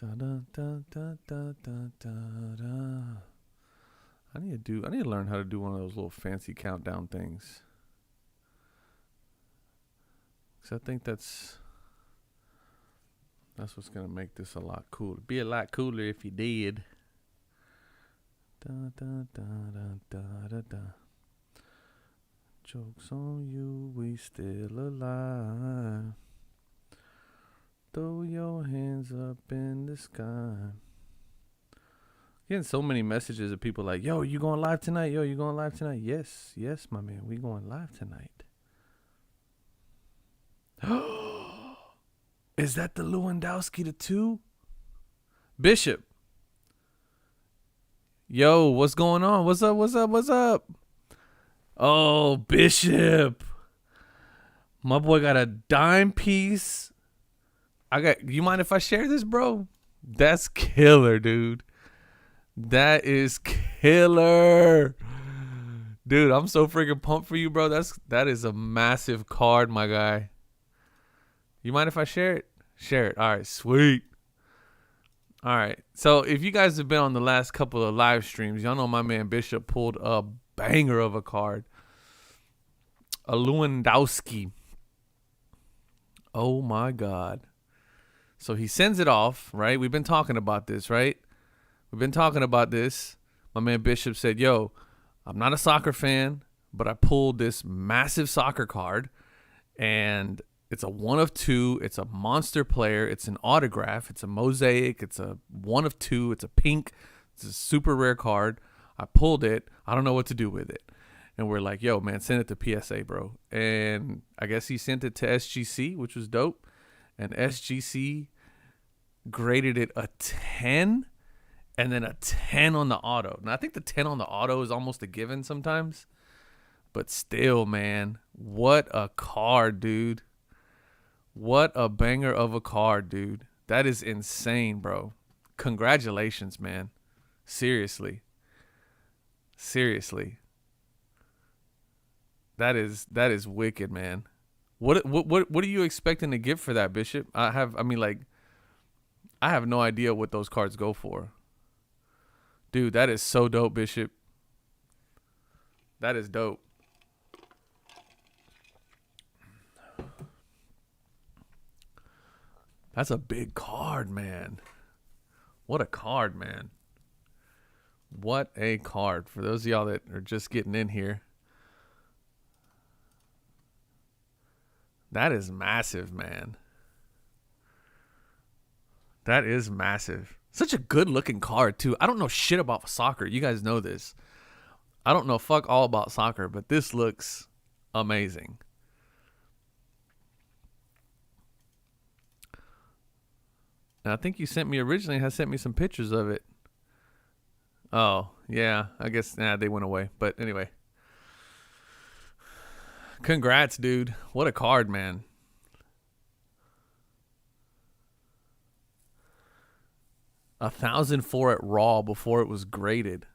Da, da, da, da, da, da, da, da. I need to learn how to do one of those little fancy countdown things. Cause I think that's what's gonna make this a lot cooler. Be a lot cooler if you did. Da da da da da da da. Jokes on you, we still alive. Throw your hands up in the sky. Getting so many messages of people like, yo, you going live tonight? Yo, you going live tonight? Yes, yes, my man, we going live tonight. Is that the Lewandowski the 2? Bishop. Yo, what's going on? What's up? What's up? What's up? Oh, Bishop. My boy got a dime piece. You mind if I share this, bro? That's killer, dude. That is killer. Dude, I'm so freaking pumped for you, bro. That is a massive card, my guy. You mind if I share it? Share it. All right, sweet. All right. So if you guys have been on the last couple of live streams, y'all know my man Bishop pulled a banger of a card. A Lewandowski. Oh, my God. So he sends it off, right? We've been talking about this, right? We've been talking about this. My man Bishop said, yo, I'm not a soccer fan, but I pulled this massive soccer card, and it's a 1 of 2. It's a monster player. It's an autograph. It's a mosaic. It's a 1 of 2. It's a pink. It's a super rare card. I pulled it. I don't know what to do with it. And we're like, yo, man, send it to PSA, bro. And I guess he sent it to SGC, which was dope. And SGC graded it a 10 and then a 10 on the auto. Now, I think the 10 on the auto is almost a given sometimes. But still, man, what a card, dude. What a banger of a card, dude. That is insane, bro. Congratulations, man. Seriously. Seriously. That is wicked, man. What are you expecting to get for that, Bishop? I have no idea what those cards go for. Dude, that is so dope, Bishop. That is dope. That's a big card, man. What a card, man. What a card. For those of y'all that are just getting in here. That is massive, man. That is massive. Such a good looking card, too. I don't know shit about soccer. You guys know this. I don't know fuck all about soccer, but this looks amazing. And I think you originally sent me some pictures of it. Oh, yeah. I guess they went away. But anyway. Congrats, dude. What a card, man. $1,004 at Raw before it was graded.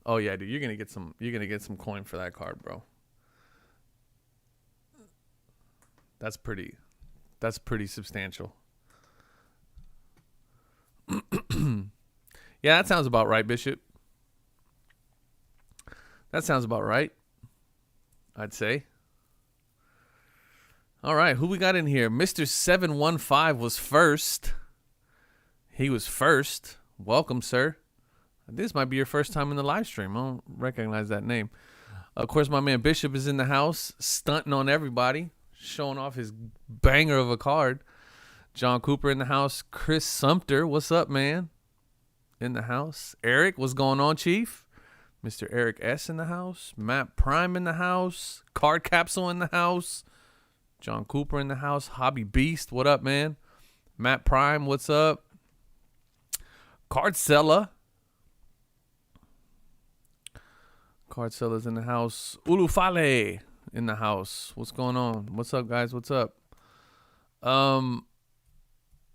Oh yeah, dude, you're gonna get some coin for that card, bro. That's pretty substantial. Yeah, that sounds about right, Bishop. That sounds about right, I'd say. All right, who we got in here? Mr. 715 was first. He was first. Welcome, sir. This might be your first time in the live stream. I don't recognize that name. Of course, my man Bishop is in the house, stunting on everybody, showing off his banger of a card. John Cooper in the house. Chris Sumter, what's up, man? In the house. Eric, what's going on, Chief? Mr. Eric S. in the house. Matt Prime in the house. Card Capsule in the house. John Cooper in the house. Hobby Beast, what up, man? Matt Prime, what's up? Cardseller. Cardseller's in the house. Ulufale in the house. What's going on? What's up, guys? What's up?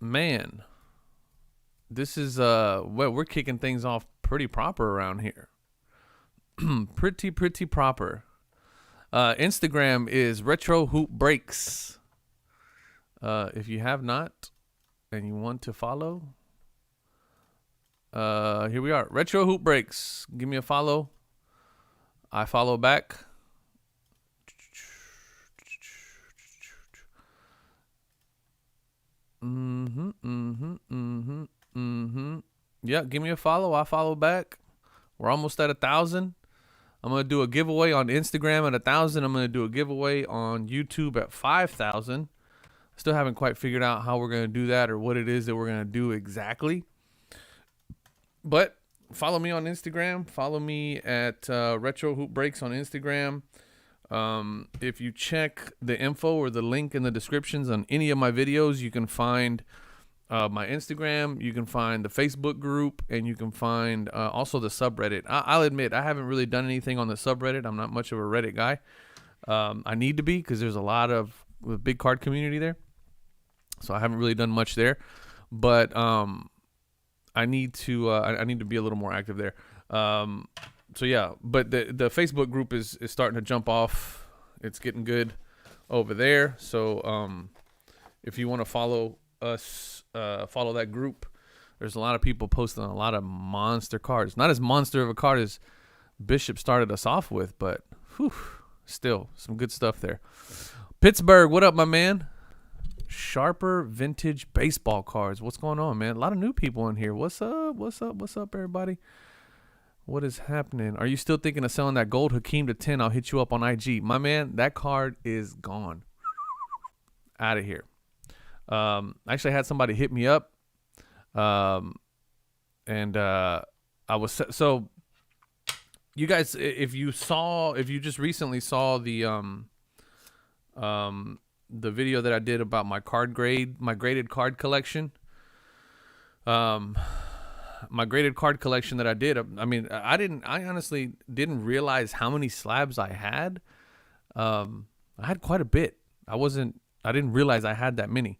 Man. This is well, we're kicking things off pretty proper around here. pretty proper. Instagram is Retro Hoop Breaks. If you have not and you want to follow, Here we are. Retro Hoop Breaks. Give me a follow. I follow back. Yeah, give me a follow. I follow back. We're almost at 1,000. I'm gonna do a giveaway on Instagram at 1,000. I'm gonna do a giveaway on YouTube at 5,000. Still haven't quite figured out how we're gonna do that or what it is that we're gonna do exactly. But follow me on Instagram. Follow me at Retro Hoop Breaks on Instagram. If you check the info or the link in the descriptions on any of my videos, you can find my Instagram, you can find the Facebook group, and you can find also the subreddit. I'll admit, I haven't really done anything on the subreddit. I'm not much of a Reddit guy. I need to be because there's a lot of big card community there. So I haven't really done much there. But I need to be a little more active there. So yeah, but the Facebook group is starting to jump off. It's getting good over there. So if you want to follow us, follow that group. There's a lot of people posting a lot of monster cards. Not as monster of a card as Bishop started us off with, but still some good stuff there. Pittsburgh, what up, my man? Sharper vintage baseball cards. What's going on, man? A lot of new people in here. What's up? What's up? What's up, everybody? What is happening? Are you still thinking of selling that gold Hakeem to 10? I'll hit you up on IG. My man, that card is gone. Out of here. Actually, I had somebody hit me up. And I was so you guys, if you just recently saw the video that I did about my graded card collection. My graded card collection that I did. I mean, I honestly didn't realize how many slabs I had. I had quite a bit. I didn't realize I had that many.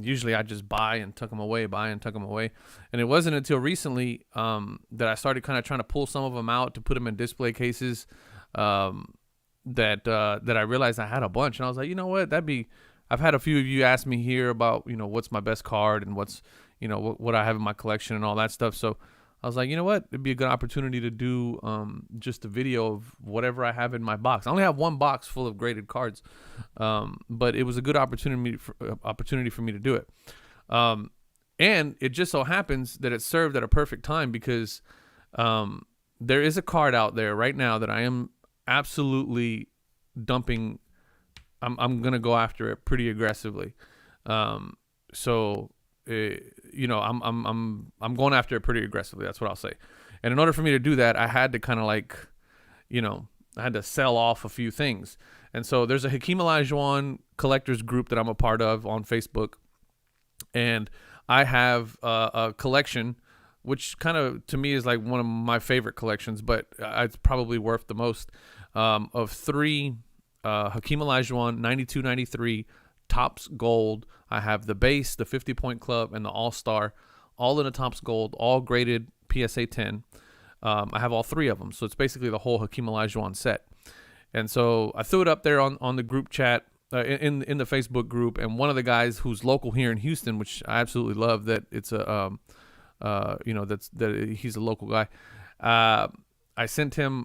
Usually I just buy and tuck them away. And it wasn't until recently, that I started kind of trying to pull some of them out to put them in display cases. That I realized I had a bunch, and I was like, you know what, I've had a few of you ask me here about, what's my best card and what's, what I have in my collection and all that stuff. So I was like, you know what, it'd be a good opportunity to do just a video of whatever I have in my box. I only have one box full of graded cards, but it was a good opportunity for me to do it. And it just so happens that it served at a perfect time because there is a card out there right now that I am absolutely dumping. I'm gonna go after it pretty aggressively. I'm going after it pretty aggressively. That's what I'll say. And in order for me to do that, I had to kind of I had to sell off a few things. And so there's a Hakeem Olajuwon collectors group that I'm a part of on Facebook, and I have a collection, which kind of to me is like one of my favorite collections, but it's probably worth the most, of 3 Hakeem Olajuwon 92-93 Topps Gold. I have the base, the 50-point club, and the All-Star, all in a Topps Gold, all graded PSA 10. I have all 3 of them, so it's basically the whole Hakeem Olajuwon set. And so I threw it up there on the group chat, in the Facebook group, and one of the guys who's local here in Houston, which I absolutely love that it's a that he's a local guy. I sent him,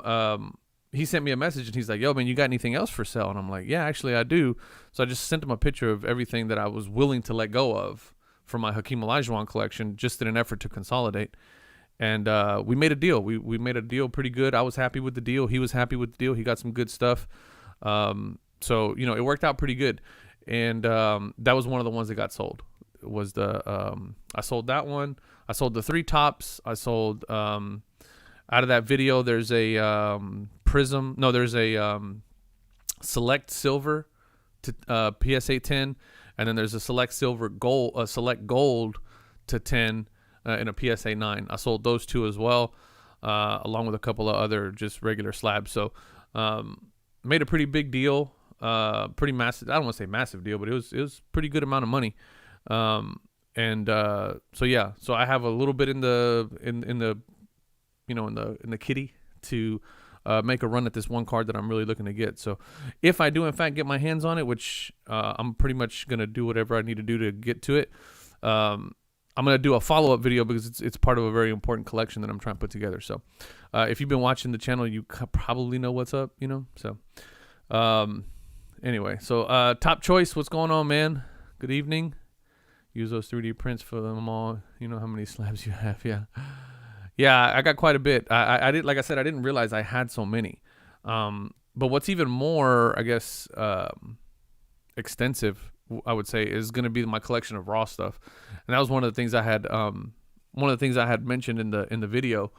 he sent me a message and he's like, yo, man, you got anything else for sale? And I'm like, yeah, actually I do. So I just sent him a picture of everything that I was willing to let go of from my Hakeem Olajuwon collection, just in an effort to consolidate. And we made a deal. We made a deal pretty good. I was happy with the deal. He was happy with the deal. He got some good stuff. So, it worked out pretty good. And that was one of the ones that got sold. It was I sold that one. I sold the 3 Topps. I sold, out of that video, there's a Prism. No, there's a Select Silver to PSA 10. And then there's a Select Silver Gold, a Select Gold to 10 in a PSA 9. I sold those 2 as well, along with a couple of other just regular slabs. So made a pretty big deal, pretty massive. I don't want to say massive deal, but it was pretty good amount of money. So yeah, so I have a little bit in the kitty to make a run at this one card that I'm really looking to get. So if I do in fact get my hands on it, which I'm pretty much gonna do whatever I need to do to get to it, I'm gonna do a follow-up video because it's part of a very important collection that I'm trying to put together. So if you've been watching the channel, you probably know what's up, you know. So anyway, so Top Choice, what's going on, man? Good evening. Use those 3D prints for them all. You know how many slabs you have. Yeah, I got quite a bit. I did, like I said, I didn't realize I had so many. But what's even more, I guess, extensive, I would say, is going to be my collection of raw stuff. And that was one of the things I had mentioned in the video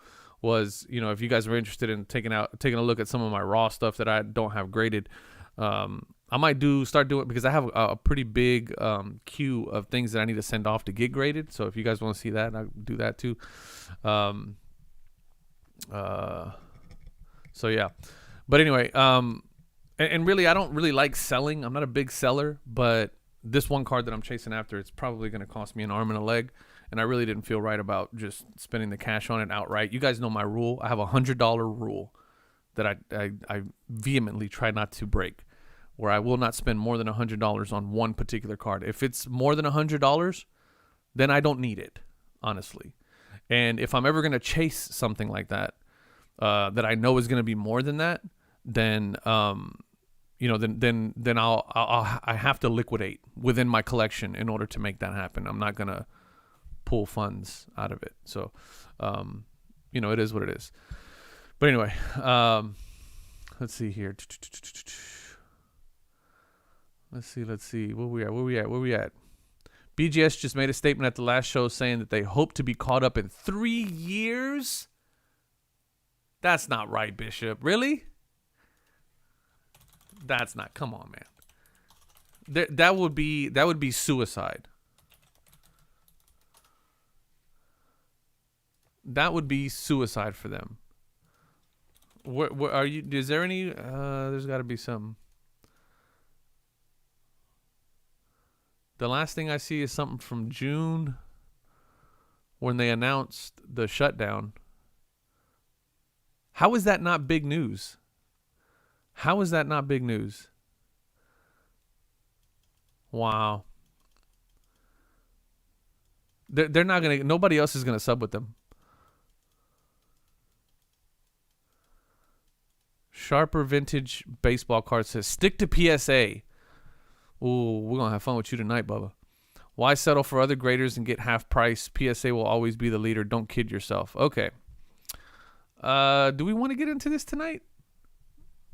was, you know, if you guys were interested in taking a look at some of my raw stuff that I don't have graded, I might start doing, because I have a pretty big queue of things that I need to send off to get graded. So if you guys want to see that, I'll do that too. So yeah, but anyway, and really, I don't really like selling. I'm not a big seller, but this one card that I'm chasing after, it's probably going to cost me an arm and a leg. And I really didn't feel right about just spending the cash on it outright. You guys know my rule. I have a $100 rule that I vehemently try not to break, where I will not spend more than $100 on one particular card. If it's more than $100, then I don't need it, honestly. And if I'm ever going to chase something like that, that I know is going to be more than that, then you know, then I have to liquidate within my collection in order to make that happen. I'm not gonna pull funds out of it. So, you know, it is what it is. But anyway, let's see here. Let's see. Where we at? BGS just made a statement at the last show saying that they hope to be caught up in 3 years. That's not right, Bishop. Really? That's not. Come on, man. That would be suicide. That would be suicide for them. Where are you? Is there any? There's got to be some. The last thing I see is something from June when they announced the shutdown. How is that not big news? How is that not big news? Wow. They're not going to, nobody else is going to sub with them. Sharper Vintage Baseball Card says, stick to PSA. Ooh, we're going to have fun with you tonight, Bubba. Why settle for other graders and get half price? PSA will always be the leader. Don't kid yourself. Okay. Do we want to get into this tonight?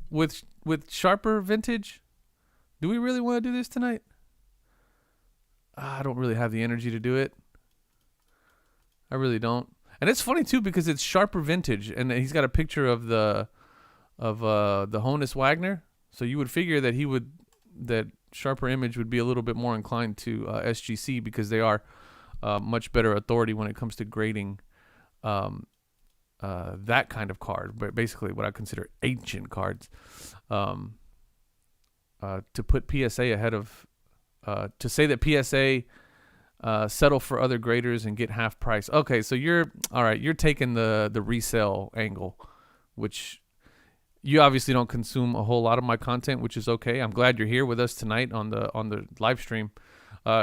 With Sharper Vintage? Do we really want to do this tonight? I don't really have the energy to do it. I really don't. And it's funny too because it's Sharper Vintage and he's got a picture of the Honus Wagner. So you would figure that Sharper Image would be a little bit more inclined to SGC because they are much better authority when it comes to grading that kind of card, but basically what I consider ancient cards. To put PSA ahead of, to say that PSA settle for other graders and get half price. Okay, so you're taking the resale angle, which you obviously don't consume a whole lot of my content, which is okay. I'm glad you're here with us tonight on the live stream,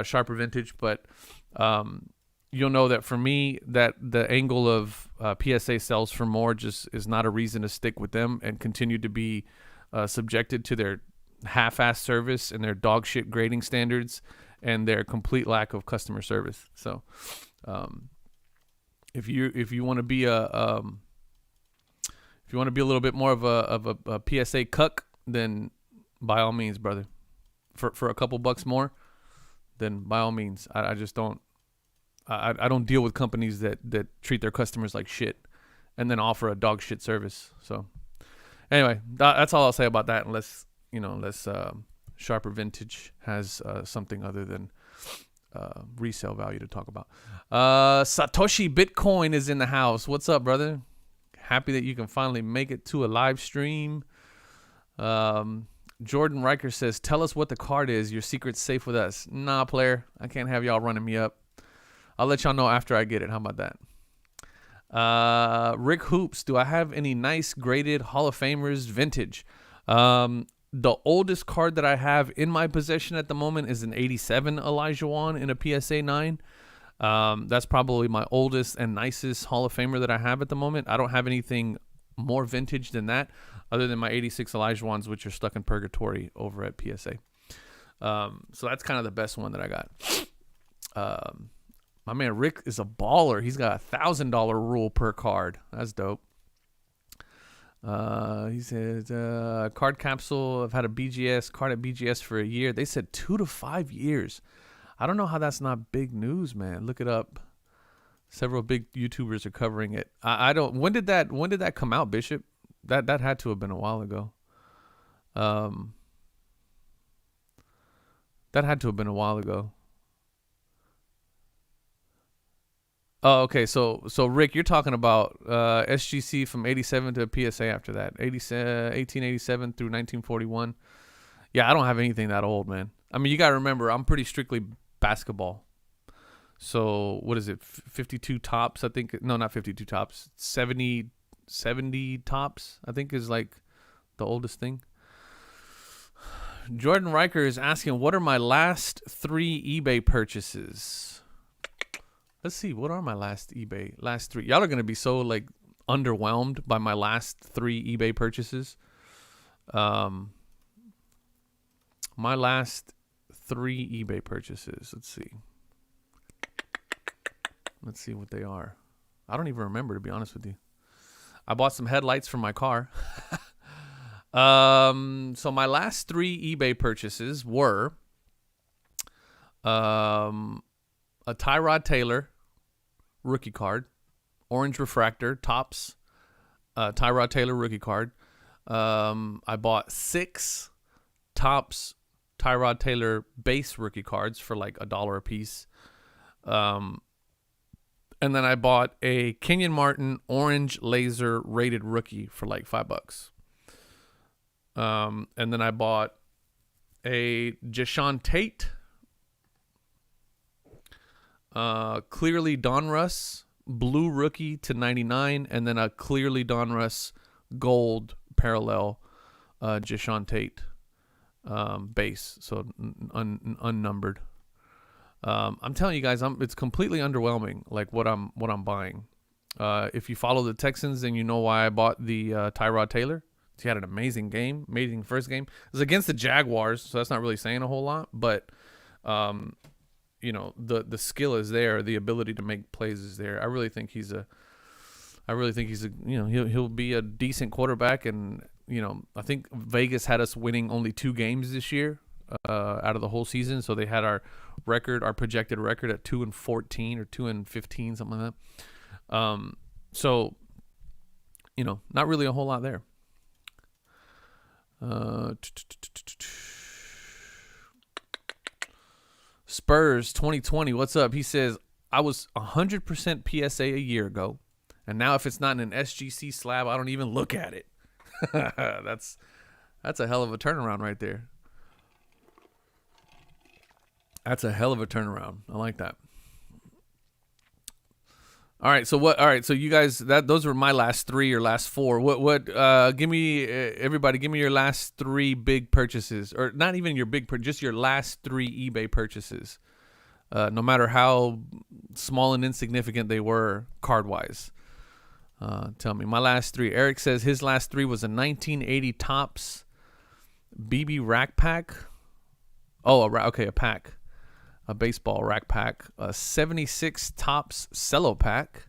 Sharper Vintage, but you'll know that for me, that the angle of PSA sells for more just is not a reason to stick with them and continue to be subjected to their half-ass service and their dog shit grading standards and their complete lack of customer service. So, if you want to be a little bit more of a PSA cuck, then by all means, brother. For a couple bucks more, then by all means. I just don't. I don't deal with companies that treat their customers like shit and then offer a dog shit service. So anyway, that's all I'll say about that, unless Sharper Vintage has something other than resale value to talk about. Satoshi Bitcoin is in the house. What's up, brother? Happy that you can finally make it to a live stream. Jordan Riker says, tell us what the card is. Your secret's safe with us. Nah, player. I can't have y'all running me up. I'll let y'all know after I get it. How about that? Rick Hoops, do I have any nice graded Hall of Famers vintage? The oldest card that I have in my possession at the moment is an 87 Elijah Wan in a PSA 9. That's probably my oldest and nicest Hall of Famer that I have at the moment. I don't have anything more vintage than that, other than my 86 Olajuwons, which are stuck in purgatory over at PSA. So that's kind of the best one that I got. My man Rick is a baller. He's got $1,000 rule per card. That's dope. He says, card capsule. I've had a BGS card at BGS for a year. They said 2 to 5 years. I don't know how that's not big news, man. Look it up. Several big YouTubers are covering it. I don't. When did that come out, Bishop? That had to have been a while ago. That had to have been a while ago. Oh, okay. So Rick, you're talking about SGC from 87 to PSA after that. 1887 through 1941. Yeah, I don't have anything that old, man. I mean, you got to remember, I'm pretty strictly basketball. So what is it? 52 tops, I think. No, not 52 tops. 70 tops, I think, is like the oldest thing. Jordan Riker is asking, what are my last 3 eBay purchases? Let's see. What are my last 3? Y'all are going to be so like underwhelmed by my last 3 eBay purchases. My last 3 eBay purchases. Let's see what they are. I don't even remember, to be honest with you. I bought some headlights for my car. So my last 3 eBay purchases were a Tyrod Taylor rookie card, orange refractor, tops, Tyrod Taylor rookie card. I bought 6 tops Tyrod Taylor base rookie cards for like $1 a piece. And then I bought a Kenyon Martin orange laser rated rookie for like $5. And then I bought a Jashawn Tate, clearly Donruss blue rookie to 99, and then a clearly Donruss gold parallel Jashawn Tate base, so unnumbered. I'm telling you guys, it's completely underwhelming, like what I'm buying. If you follow the Texans, then you know why I bought the Tyrod Taylor. He had an amazing game, amazing first game. It was against the Jaguars, so that's not really saying a whole lot. But, you know, the skill is there, the ability to make plays is there. I really think he's a, you know, he'll be a decent quarterback. And, you know, I think Vegas had us winning only 2 games this year out of the whole season. So they had our projected record at 2-14 or 2-15, something like that. So, you know, not really a whole lot there. Spurs 2020, what's up? He says, I was 100% PSA a year ago, and now if it's not in an SGC slab, I don't even look at it. That's a hell of a turnaround right there. That's a hell of a turnaround. I like that. All right, so you guys, those were my last 3 or last 4. Give me your last 3 big purchases, or not even your big just your last 3 eBay purchases. No matter how small and insignificant they were card-wise. Tell me. My last 3. Eric says his last 3 was a 1980 Topps BB Rack Pack. Oh, a pack. A baseball rack pack, a 76 Topps Cello pack,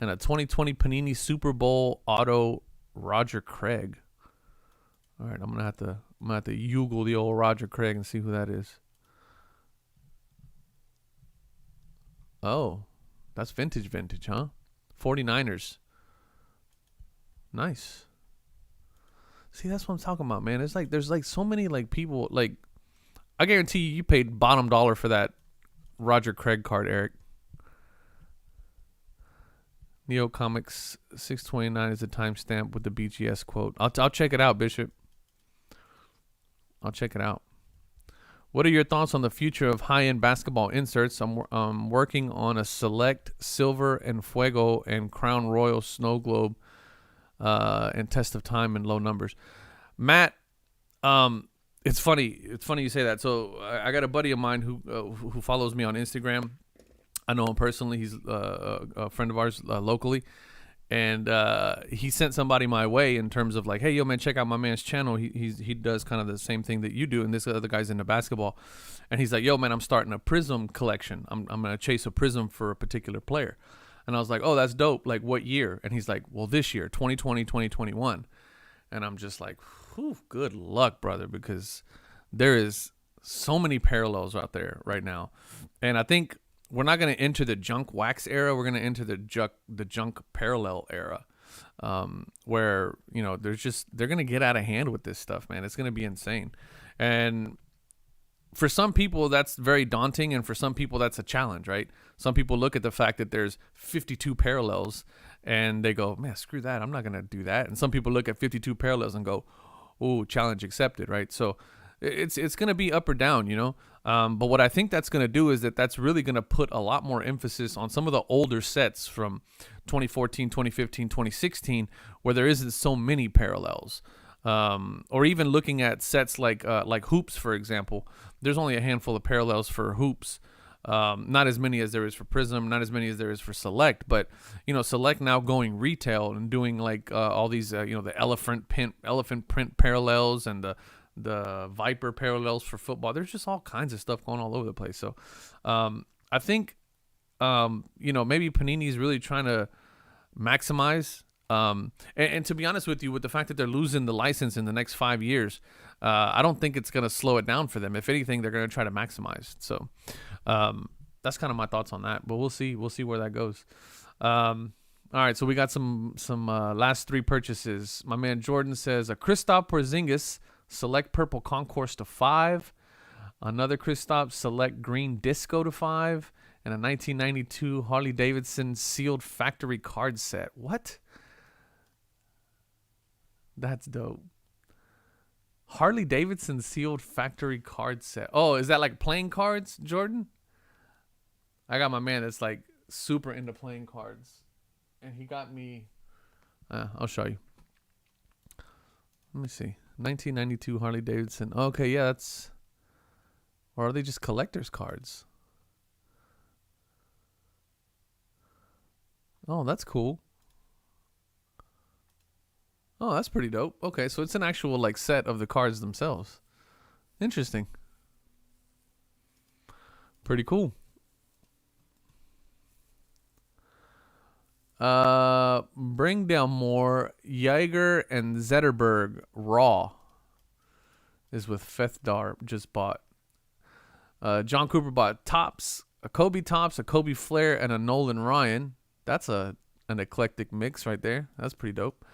and a 2020 Panini Super Bowl auto Roger Craig. All right, I'm gonna have to Google the old Roger Craig and see who that is. Oh, that's vintage, huh? 49ers. Nice. See, that's what I'm talking about, man. It's like there's like so many like people like. I guarantee you paid bottom dollar for that Roger Craig card, Eric. Neo Comics 629 is a timestamp with the BGS quote. I'll check it out, Bishop. I'll check it out. What are your thoughts on the future of high-end basketball inserts? I'm working on a select Silver and Fuego and Crown Royal Snow Globe and Test of Time in low numbers. Matt, it's funny you say that. So I got a buddy of mine who follows me on Instagram. I know him personally. He's a friend of ours locally. And he sent somebody my way in terms of like, hey, yo, man, check out my man's channel. He does kind of the same thing that you do. And this other guy's into basketball. And he's like, yo, man, I'm starting a Prism collection. I'm going to chase a Prism for a particular player. And I was like, oh, that's dope. Like, what year? And he's like, well, this year, 2020, 2021. And I'm just like, whew, good luck, brother, because there is so many parallels out there right now. And I think we're not going to enter the junk wax era. We're going to enter the junk parallel era, where, you know, they're going to get out of hand with this stuff, man. It's going to be insane. And for some people, that's very daunting. And for some people, that's a challenge, right? Some people look at the fact that there's 52 parallels and they go, man, screw that. I'm not going to do that. And some people look at 52 parallels and go, oh, challenge accepted, right? So it's going to be up or down, you know? But what I think that's going to do is that's really going to put a lot more emphasis on some of the older sets from 2014, 2015, 2016, where there isn't so many parallels. Or even looking at sets like Hoops, for example. There's only a handful of parallels for Hoops. Not as many as there is for Prism, not as many as there is for Select, but, you know, Select now going retail and doing like all these, you know, the elephant print parallels and the Viper parallels for football. There's just all kinds of stuff going all over the place. So I think, you know, maybe Panini's really trying to maximize. And to be honest with you, with the fact that they're losing the license in the next 5 years, I don't think it's going to slow it down for them. If anything, they're going to try to maximize. So that's kind of my thoughts on that. But we'll see. We'll see where that goes. All right, so we got some last three purchases. My man Jordan says a Kristaps Porzingis Select Purple Concourse to 5, another Kristaps Select Green Disco to 5, and a 1992 Harley Davidson sealed factory card set. What? That's dope. Harley Davidson sealed factory card set. Oh, is that like playing cards, Jordan? I got my man that's like super into playing cards, and he got me. I'll show you. Let me see. 1992 Harley Davidson. Okay, yeah, that's. Or are they just collector's cards? Oh, that's cool. Oh, that's pretty dope. Okay, so it's an actual like set of the cards themselves. Interesting. Pretty cool. Bring down more. Jaeger and Zetterberg Raw is with Fethdar just bought. John Cooper bought Topps, a Kobe Topps, a Kobe Flair, and a Nolan Ryan. That's an eclectic mix right there. That's pretty dope.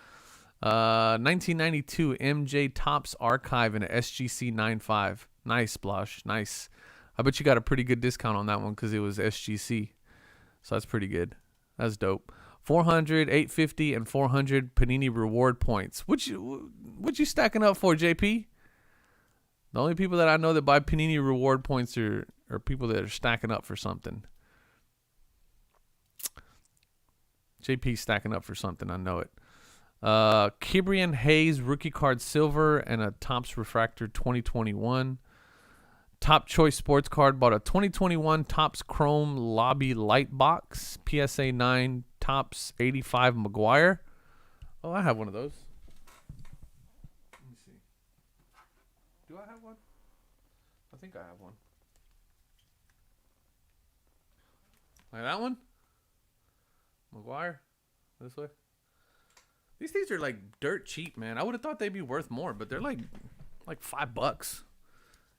1992 MJ Topps Archive and a SGC 95. Nice, Blosh. Nice. I bet you got a pretty good discount on that one because it was SGC. So that's pretty good. That's dope. 400, 850, and 400 Panini reward points. What you stacking up for, JP? The only people that I know that buy Panini reward points are people that are stacking up for something. JP's stacking up for something. I know it. Kibrian Hayes rookie card silver and a Topps Refractor 2021. Top Choice Sports Card bought a 2021 Topps Chrome Lobby Light Box. PSA 9 Topps 85 McGuire. Oh, I have one of those. Let me see. Do I have one? I think I have one. Like that one? McGuire? This way? These things are like dirt cheap, man. I would have thought they'd be worth more, but they're like $5.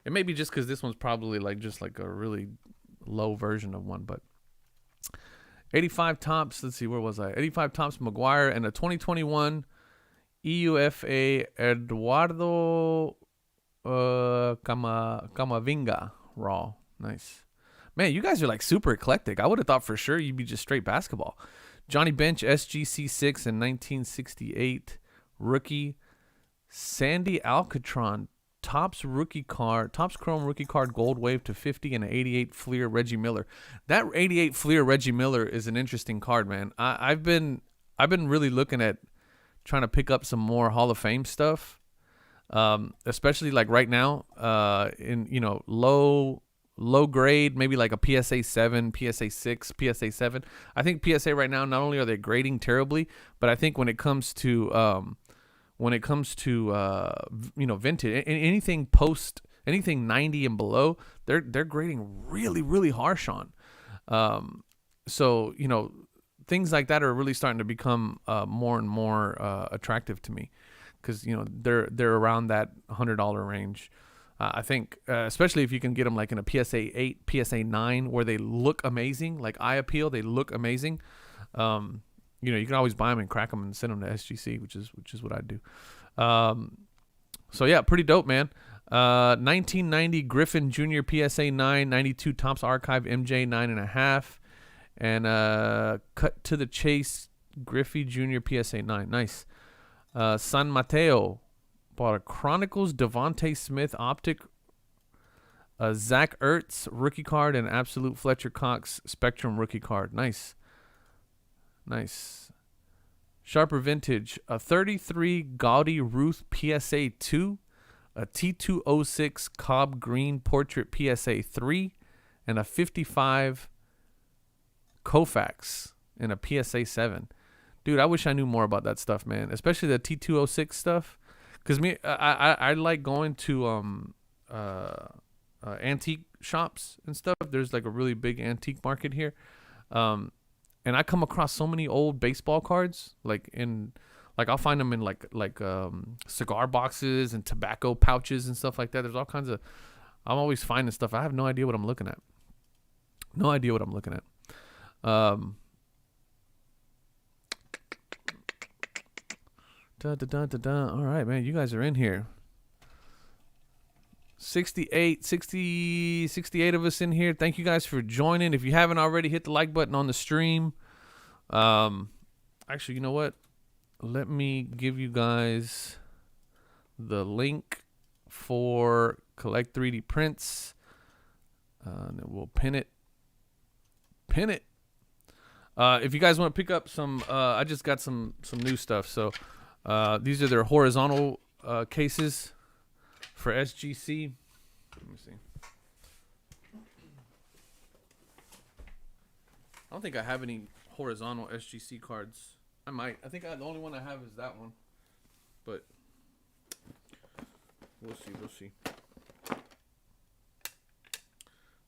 It may be just because this one's probably like just like a really low version of one, but 85 Topps. Let's see, where was I? 85 Topps McGuire and a 2021 EUFA Eduardo Camavinga Raw. Nice. Man, you guys are like super eclectic. I would have thought for sure you'd be just straight basketball. Johnny Bench SGC 6 in 1968 rookie. Sandy Alcatron Topps Chrome rookie card gold wave to 50 and an 88 Fleer Reggie Miller. That 88 Fleer Reggie Miller is an interesting card, man. I've been really looking at trying to pick up some more Hall of Fame stuff, especially like right now in low low grade, maybe like a PSA 7, PSA 6, PSA 7. I think PSA right now, not only are they grading terribly, but I think when it comes to vintage, anything 90 and below, they're grading really, really harsh on. So things like that are really starting to become more and more attractive to me, because they're around that $100 range. I think especially if you can get them like in a PSA 8, PSA 9, where they look amazing, like eye appeal, they look amazing. You can always buy them and crack them and send them to SGC, which is what I do. So yeah, pretty dope, man. 1990 Griffin Jr. PSA 9, 92 Topps Archive MJ 9.5, and cut to the chase Griffey Jr. PSA 9. Nice. San Mateo bought a Chronicles Devontae Smith optic, a Zach Ertz rookie card, and Absolute Fletcher Cox Spectrum rookie card. Nice. Sharper Vintage, a 33 Gaudy Ruth PSA 2, a T206 Cobb Green Portrait PSA 3, and a 55 Koufax in a PSA 7. Dude, I wish I knew more about that stuff, man. Especially the T206 stuff. Because I like going to antique shops and stuff. There's like a really big antique market here. And I come across so many old baseball cards. I'll find them in like cigar boxes and tobacco pouches and stuff like that. There's all kinds of... I'm always finding stuff. I have no idea what I'm looking at. All right, man. You guys are in here. 68 of us in here. Thank you guys for joining. If you haven't already, hit the like button on the stream. Actually, you know what? Let me give you guys the link for Collect 3D Prints. And then we'll pin it. If you guys want to pick up some, I just got some new stuff. So these are their horizontal cases for SGC. Let me see. I don't think I have any horizontal SGC cards. I might. I think the only one I have is that one. But we'll see.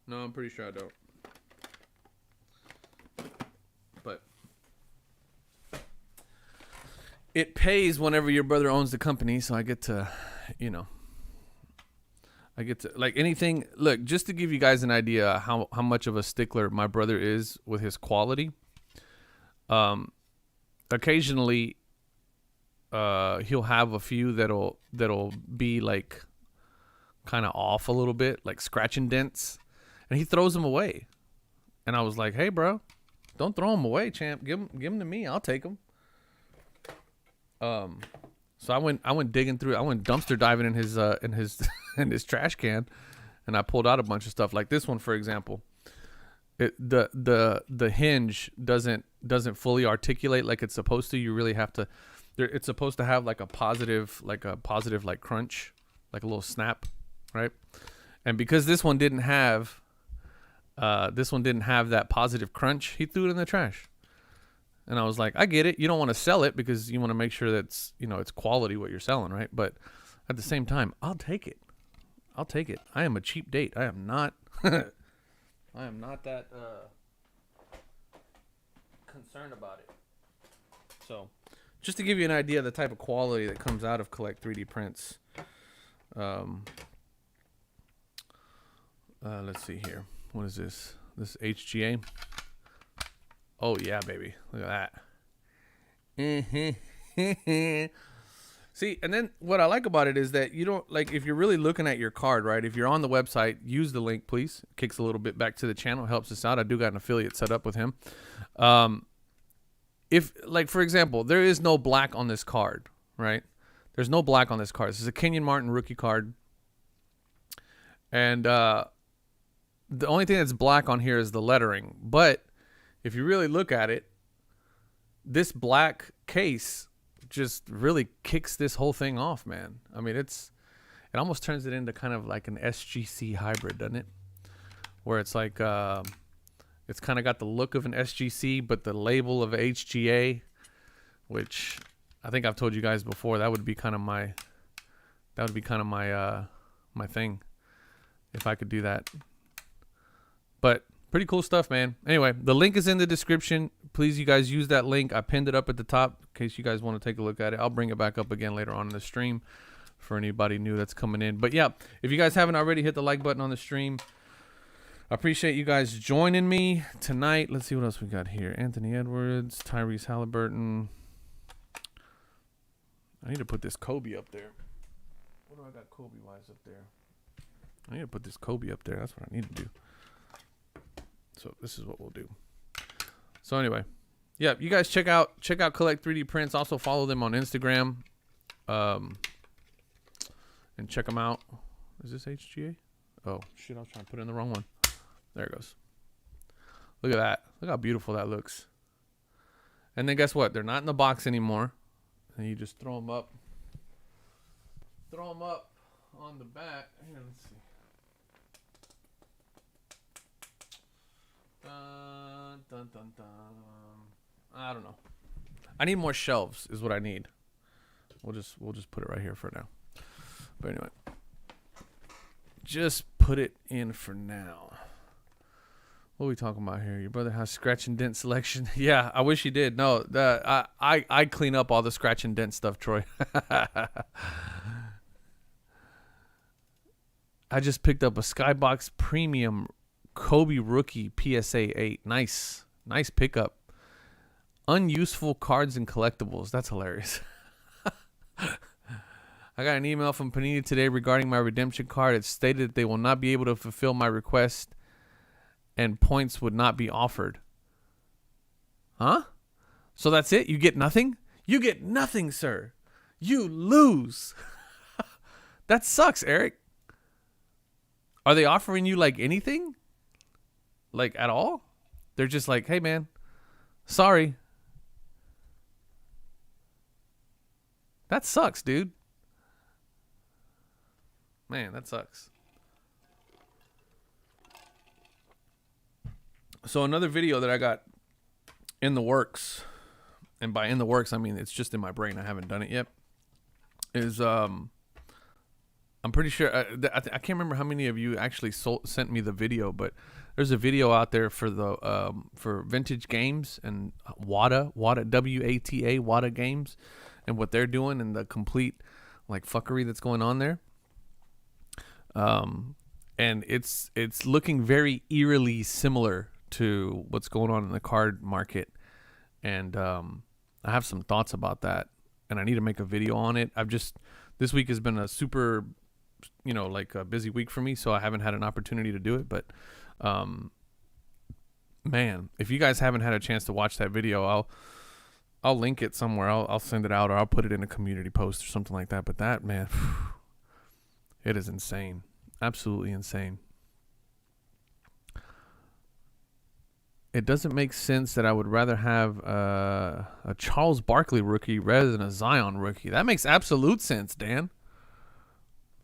No, I'm pretty sure I don't. But it pays whenever your brother owns the company, so I get to, like anything. Look, just to give you guys an idea how much of a stickler my brother is with his quality. Occasionally, he'll have a few that'll be like kind of off a little bit, like scratch and dents, and he throws them away. And I was like, "Hey, bro, don't throw them away, champ. Give them to me. I'll take them." So I went digging through. I went dumpster diving in his in his trash can, and I pulled out a bunch of stuff. Like this one, for example. The hinge doesn't fully articulate like it's supposed to. You really have to. It's supposed to have like a positive crunch, like a little snap, right? And because this one didn't have that positive crunch, he threw it in the trash. And I was like, I get it. You don't want to sell it because you want to make sure that's, it's quality what you're selling, right? But at the same time, I'll take it. I am a cheap date. I am not that concerned about it. So, just to give you an idea of the type of quality that comes out of Collect 3D Prints. Let's see here. What is this? This HGA. Oh, yeah, baby. Look at that. See, and then what I like about it is that you don't, like, if you're really looking at your card, right, if you're on the website, use the link, please. It kicks a little bit back to the channel, helps us out. I do got an affiliate set up with him. If, like, for example, there is no black on this card, right? There's no black on this card. This is a Kenyon Martin rookie card. And the only thing that's black on here is the lettering. But if you really look at it, this black case just really kicks this whole thing off, man. I mean, it almost turns it into kind of like an SGC hybrid, doesn't it? where it's like it's kind of got the look of an SGC, but the label of HGA, which I think I've told you guys before. That would be kind of my my thing if I could do that. But pretty cool stuff, man. Anyway, the link is in the description. Please, you guys, use that link. I pinned it up at the top in case you guys want to take a look at it. I'll bring it back up again later on in the stream for anybody new that's coming in. But yeah, if you guys haven't already, hit the like button on the stream. I appreciate you guys joining me tonight. Let's see what else we got here. Anthony Edwards, Tyrese Halliburton. I need to put this Kobe up there. What do I got Kobe-wise up there? I need to put this Kobe up there. That's what I need to do. So this is what we'll do. So anyway, yeah, you guys check out Collect 3D Prints. Also follow them on Instagram, and check them out. Is this HGA? Oh shit! I was trying to put in the wrong one. There it goes. Look at that. Look how beautiful that looks. And then guess what? They're not in the box anymore. And you just throw them up. Throw them up on the back. Here, let's see. Dun, dun, dun, dun. I don't know. I need more shelves is what I need. We'll just put it right here for now. But anyway. Just put it in for now. What are we talking about here? Your brother has scratch and dent selection. Yeah, I wish he did. No, I clean up all the scratch and dent stuff, Troy. I just picked up a Skybox Premium Kobe Rookie PSA 8. Nice pickup. Unuseful cards and collectibles. That's hilarious. I got an email from Panini today regarding my redemption card. It stated that they will not be able to fulfill my request and points would not be offered. Huh? So that's it? You get nothing? You get nothing, sir. You lose. That sucks, Eric. Are they offering you like anything? Like at all? They're just like, hey man, sorry. That sucks, dude. Man, that sucks. So another video that I got in the works, and by in the works, I mean it's just in my brain. I haven't done it yet. Is I'm pretty sure I can't remember how many of you actually sent me the video, but there's a video out there for the for Vintage Games and WATA WATA WATA Games and what they're doing and the complete like fuckery that's going on there. And it's looking very eerily similar to what's going on in the card market, and I have some thoughts about that, and I need to make a video on it. This week has been a super, like a busy week for me, so I haven't had an opportunity to do it. But man, if you guys haven't had a chance to watch that video, I'll link it somewhere. I'll send it out, or I'll put it in a community post or something like that. But that, man, it is insane, absolutely insane. It doesn't make sense that I would rather have a Charles Barkley rookie rather than a Zion rookie. That makes absolute sense, Dan.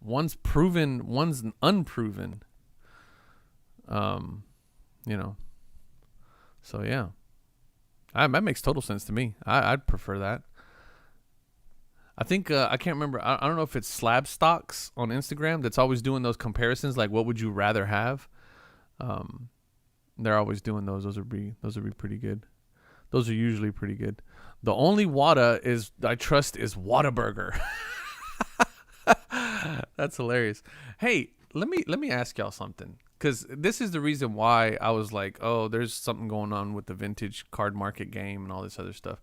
One's proven, one's unproven. So yeah, that makes total sense to me. I'd prefer that. I think I can't remember. I don't know if it's Slab Stocks on Instagram that's always doing those comparisons, like what would you rather have. They're always doing those. Those would be pretty good. Those are usually pretty good. The only Wada I trust is Whataburger. That's hilarious. Hey, let me ask y'all something, because this is the reason why I was like, oh, there's something going on with the vintage card market game and all this other stuff,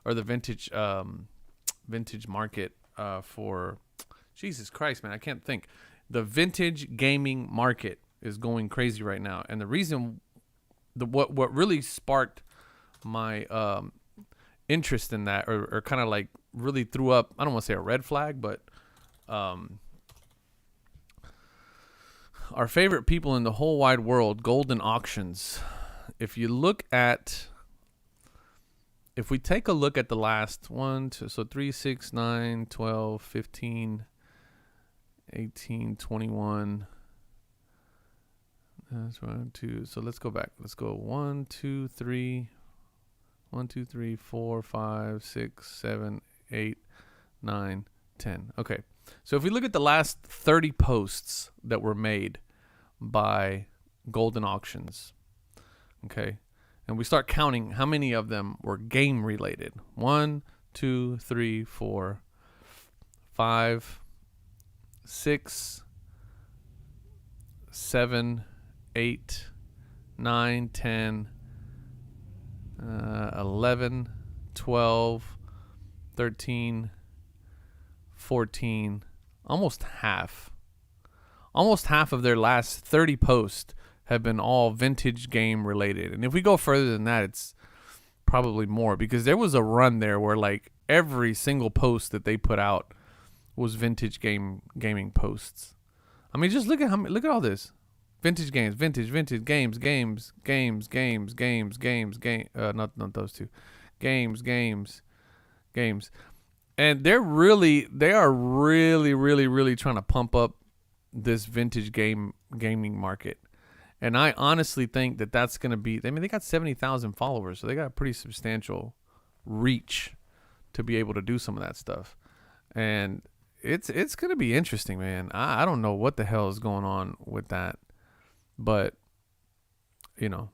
or the vintage market for Jesus Christ, man, I can't think. The vintage gaming market is going crazy right now, and the reason. What really sparked my interest in that, or kind of like really threw up, I don't want to say a red flag, but our favorite people in the whole wide world, Golden Auctions. If we take a look at the last 3, 6, 9, 12, 15, 18, 21, That's 1, 2. So let's go back. Let's go 1, 2, 3. 1, 2, 3, 4, 5, 6, 7, 8, 9, 10. Okay. So if we look at the last 30 posts that were made by Golden Auctions, okay, and we start counting how many of them were game related. 1, 2, 3, 4, 5, 6, 7, 8, 9, 10, 11, 12, 13, 14, almost half of their last 30 posts have been all vintage game related. And if we go further than that, it's probably more, because there was a run there where like every single post that they put out was vintage gaming posts. I mean, just look at all this. Vintage games, vintage games, not those two. Games. And they are really trying to pump up this vintage gaming market. And I honestly think that that's going to be, I mean, they got 70,000 followers, so they got a pretty substantial reach to be able to do some of that stuff. And it's going to be interesting, man. I don't know what the hell is going on with that. But, you know,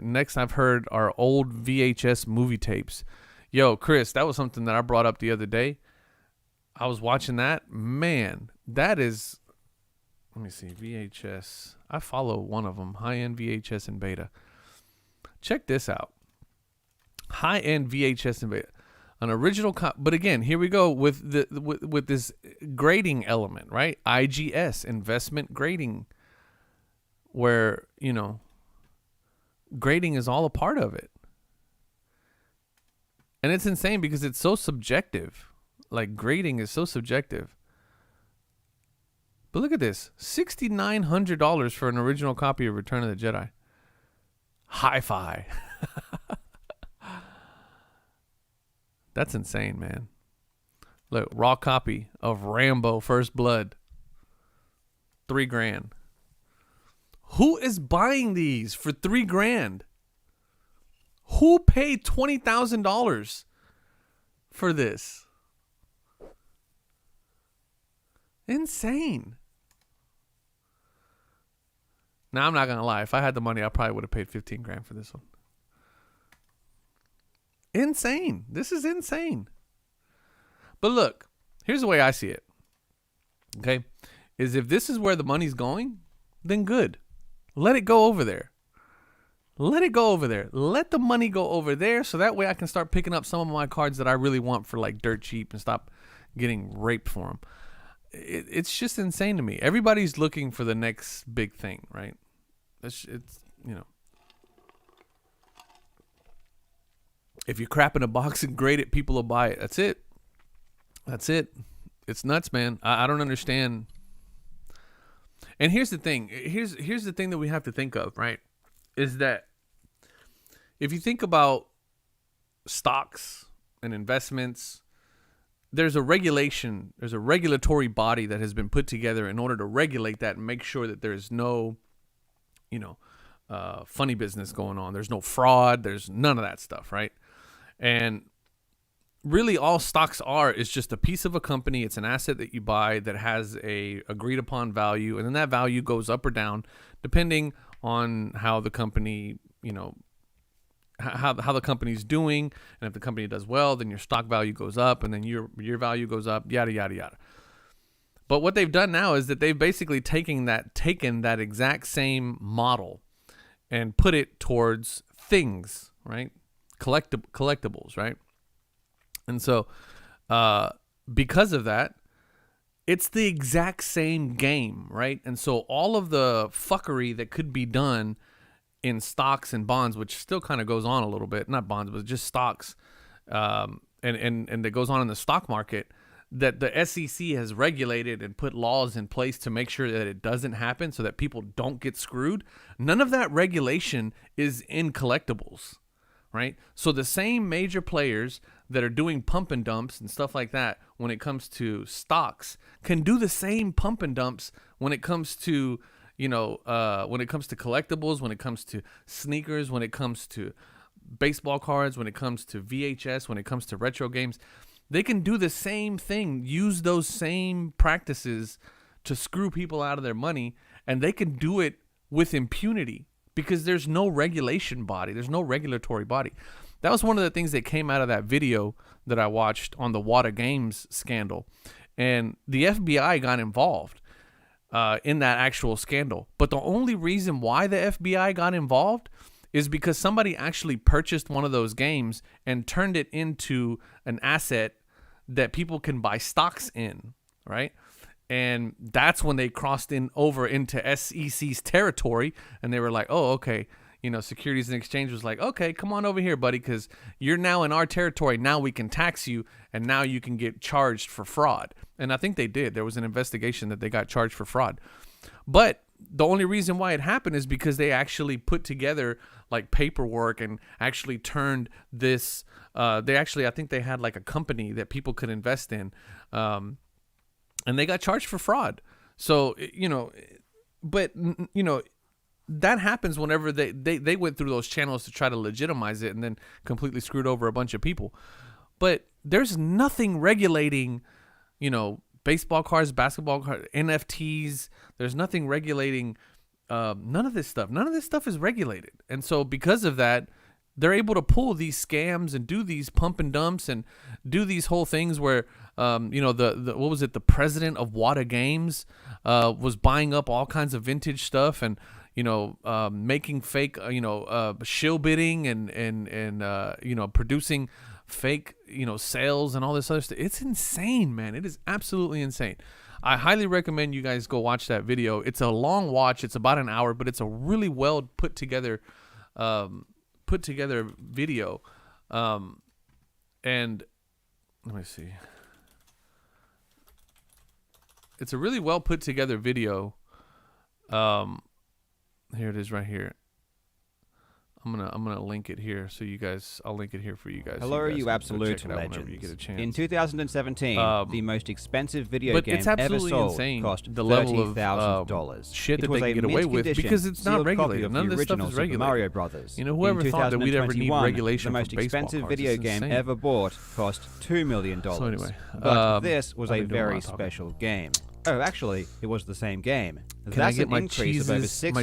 next I've heard are old VHS movie tapes. Yo, Chris, that was something that I brought up the other day. I was watching that. Man, that is, let me see, VHS. I follow one of them, High-End VHS and Beta. Check this out. High-End VHS and Beta. An original but again, here we go with with this grading element, right? IGS, investment grading, where, you know, grading is all a part of it. And it's insane because it's so subjective. Like, grading is so subjective. But look at this. $6,900 for an original copy of Return of the Jedi. Hi-Fi. That's insane, man. Look, raw copy of Rambo First Blood. $3,000. Who is buying these for $3,000? Who paid $20,000 for this? Insane. Now, I'm not going to lie. If I had the money, I probably would have paid $15,000 for this one. Insane. This is insane. But look, here's the way I see it. Okay? Is if this is where the money's going, then good. Let it go over there. Let it go over there. Let the money go over there so that way I can start picking up some of my cards that I really want for like dirt cheap and stop getting raped for them. It's just insane to me. Everybody's looking for the next big thing, right? It's you know. If you crap in a box and grade it, people will buy it. That's it. That's it. It's nuts, man. I don't understand. And here's the thing. Here's the thing that we have to think of, right? Is that if you think about stocks and investments, there's a regulatory body that has been put together in order to regulate that and make sure that there's no, you know, funny business going on. There's no fraud. There's none of that stuff, right? And really all stocks are is just a piece of a company. It's an asset that you buy that has a agreed upon value, and then that value goes up or down depending on how the company, you know, how the company's doing. And if the company does well, then your stock value goes up, and then your value goes up, yada yada yada. But what they've done now is that they've basically taken that exact same model and put it towards things, right? Collectibles, right? And so because of that, it's the exact same game, right? And so all of the fuckery that could be done in stocks and bonds, which still kind of goes on a little bit, not bonds, but just stocks, and that goes on in the stock market, that the SEC has regulated and put laws in place to make sure that it doesn't happen so that people don't get screwed. None of that regulation is in collectibles, right? So the same major players that are doing pump and dumps and stuff like that when it comes to stocks can do the same pump and dumps when it comes to, when it comes to collectibles, when it comes to sneakers, when it comes to baseball cards, when it comes to VHS, when it comes to retro games. They can do the same thing, use those same practices to screw people out of their money, and they can do it with impunity because there's no regulation body. There's no regulatory body. That was one of the things that came out of that video that I watched on the Wata Games scandal. And the FBI got involved in that actual scandal. But the only reason why the FBI got involved is because somebody actually purchased one of those games and turned it into an asset that people can buy stocks in, right? And that's when they crossed over into SEC's territory, and they were like, oh, okay. Securities and Exchange was like, okay, come on over here, buddy, because you're now in our territory. Now we can tax you, and now you can get charged for fraud. And I think they did. There was an investigation that they got charged for fraud. But the only reason why it happened is because they actually put together like paperwork and actually turned this. I think they had like a company that people could invest in, and they got charged for fraud. So that happens whenever they went through those channels to try to legitimize it and then completely screwed over a bunch of people. But there's nothing regulating, baseball cards, basketball cards, NFTs. There's nothing regulating none of this stuff. None of this stuff is regulated. And so because of that, they're able to pull these scams and do these pump and dumps and do these whole things where, the president of Wata Games was buying up all kinds of vintage stuff and, making fake, shill bidding and producing fake, sales and all this other stuff. It's insane, man. It is absolutely insane. I highly recommend you guys go watch that video. It's a long watch. It's about an hour, but it's a really well put together video. And let me see. It's a really well put together video. Here it is right here. I'm gonna link it here so you guys. I'll link it here for you guys. Hello, so you, you absolute legends. You get a chance. In 2017, the most expensive video game it's ever absolutely sold insane, cost the level of $30,000. shit that they can get away with because it's not regulated. None of this stuff is regulated. Mario Brothers. Whoever thought that we'd ever need regulation the most for baseball expensive cards, video game ever bought cost $2 million. So anyway, but this was a very special game. Oh, actually, it was the same game. Can I get my Jesus-shaped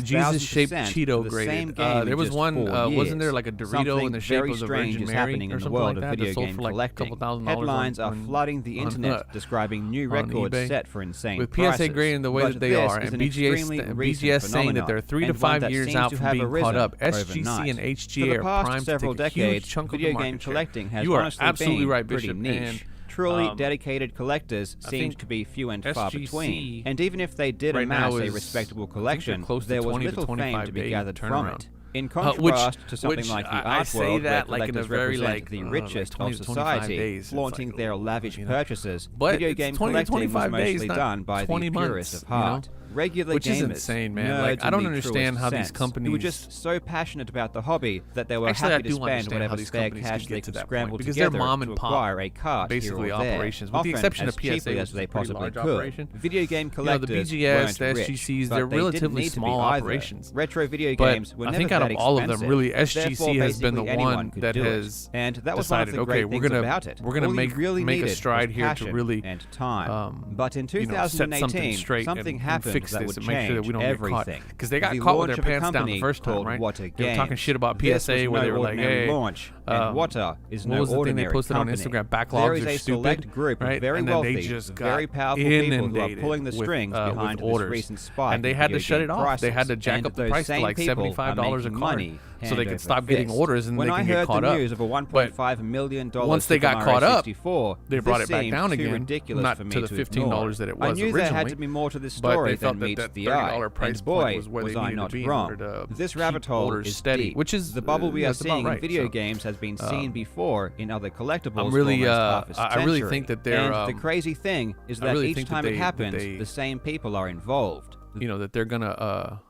Cheeto graded? There was one, wasn't there like a Dorito in the shape of the Virgin Mary or something like that that sold for like a couple $1,000? Headlines are flooding the internet describing new records set for insane with prices. PSA grading the way that they are, and BGS saying that they're 3 to 5 years out from being caught up. SGC and HGA are primed to take a huge chunk of the market share. You are absolutely right, Bishop. And truly dedicated collectors seem to be few and far between, and even if they did amass a respectable collection, there was little fame to be gathered from it. In contrast to something like the art world, where collectors represent the richest of society, flaunting their lavish purchases, video game collecting was mostly done by the purest of heart. Regular which gamers, is insane, man. Like, I don't understand how these companies who were just so passionate about the hobby that they were happy to spend whatever spare cash they could scramble because together they're mom and to pop, acquire a cart basically here or there, operations, with the exception of PSA, as they possibly could. Operation. Video game collectors the BGS, weren't the SGCs, they're relatively small operations. Retro video games were I never think out that of all of them, expensive. really, SGC has been the Anyone one could that do has and that was one of decided, the okay, great we're things about it. gonna All you make really a needed stride was here to passion really and time. But in set something 2018, straight something and happened fix that this would and make sure that we don't change get caught. everything. Because they got The caught with their launch of a pants down the company first time, called right? Wata They were talking Games. shit about This PSA was where no they were like, ordinary hey, launch, and Wata is what no was the thing they ordinary posted on company. Instagram? There Backlogs is are a stupid, select group of right? very And then wealthy, they just got very powerful people who are inundated pulling the strings with behind this orders. recent spike. And they in had to video shut game it off. They had to prices. jack And up the those price to same like people are $75 a making card, money so they hand could over stop getting fist. orders and when they I can get heard caught the up. news of a $1.5 million once they got Super caught Mario up, 64, they brought this it back seemed down too again, ridiculous not for me to the to $15 ignore. that it I was knew originally. there had to be more to this But story they felt than that meets that the $30 eye. price And boy, point was where they was I needed not to be in wrong. order to This keep rabbit hole orders is steady, deep. which is the bubble we are that's about seeing in right, video so. games has been seen before in other collectibles. I'm really, for almost half a I really century. think that they're. And the crazy thing is that really each think time that it happens, the same people are involved. That they're gonna.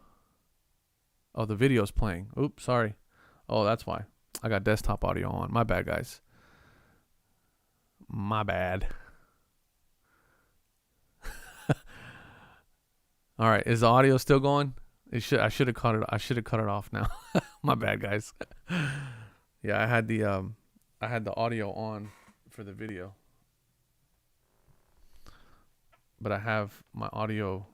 Oh, the video's playing. Oops, sorry. Oh, that's why. I got desktop audio on. My bad, guys. My bad. All right, is the audio still going? I should have cut it. I should have cut it off now. My bad, guys. Yeah, I had the audio on for the video, but I have my audio.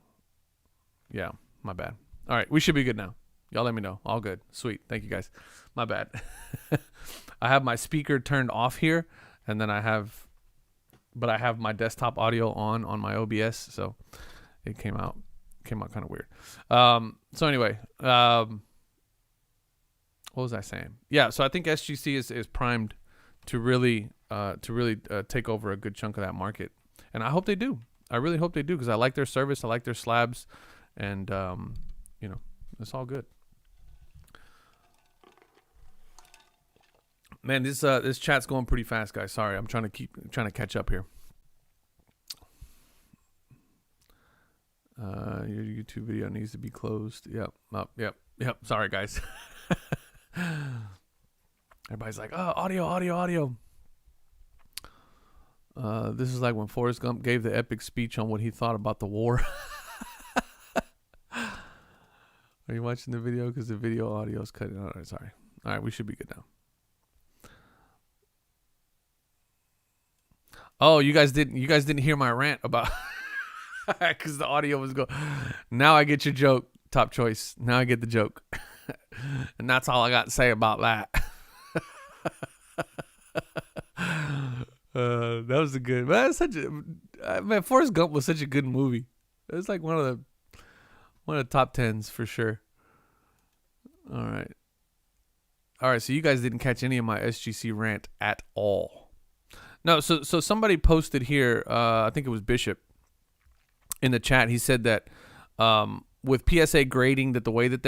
Yeah, my bad. All right, we should be good now. Y'all let me know. All good. Sweet. Thank you, guys. My bad. I have my speaker turned off here, and then I have my desktop audio on my OBS, so it came out kind of weird. So anyway, what was I saying? Yeah, so I think SGC is primed to really take over a good chunk of that market, and I hope they do. I really hope they do, because I like their service, I like their slabs, and it's all good. Man, this chat's going pretty fast, guys. Sorry, I'm trying to catch up here. Your YouTube video needs to be closed. Yep. Oh, yep. Sorry, guys. Everybody's like, oh, audio. This is like when Forrest Gump gave the epic speech on what he thought about the war. Are you watching the video? Because the video audio is cutting out. Sorry. All right, we should be good now. Oh, you guys didn't hear my rant about because the audio was going. Now I get your joke, Top Choice. Now I get the joke, and that's all I got to say about that. That was a good. Man, Forrest Gump was such a good movie. It was like one of the top 10s for sure. All right. So you guys didn't catch any of my SGC rant at all. No. So somebody posted here. I think it was Bishop in the chat. He said that with PSA grading, that the way that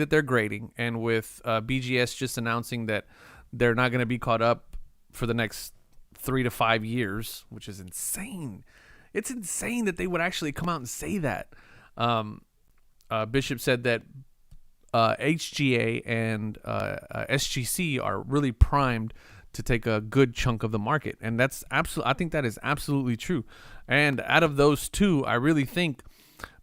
they're grading, and with BGS just announcing that they're not going to be caught up for the next 3 to 5 years, which is insane. It's insane that they would actually come out and say that. Bishop said that HGA and SGC are really primed to take a good chunk of the market, and that's I think that is absolutely true. And out of those two, I really think,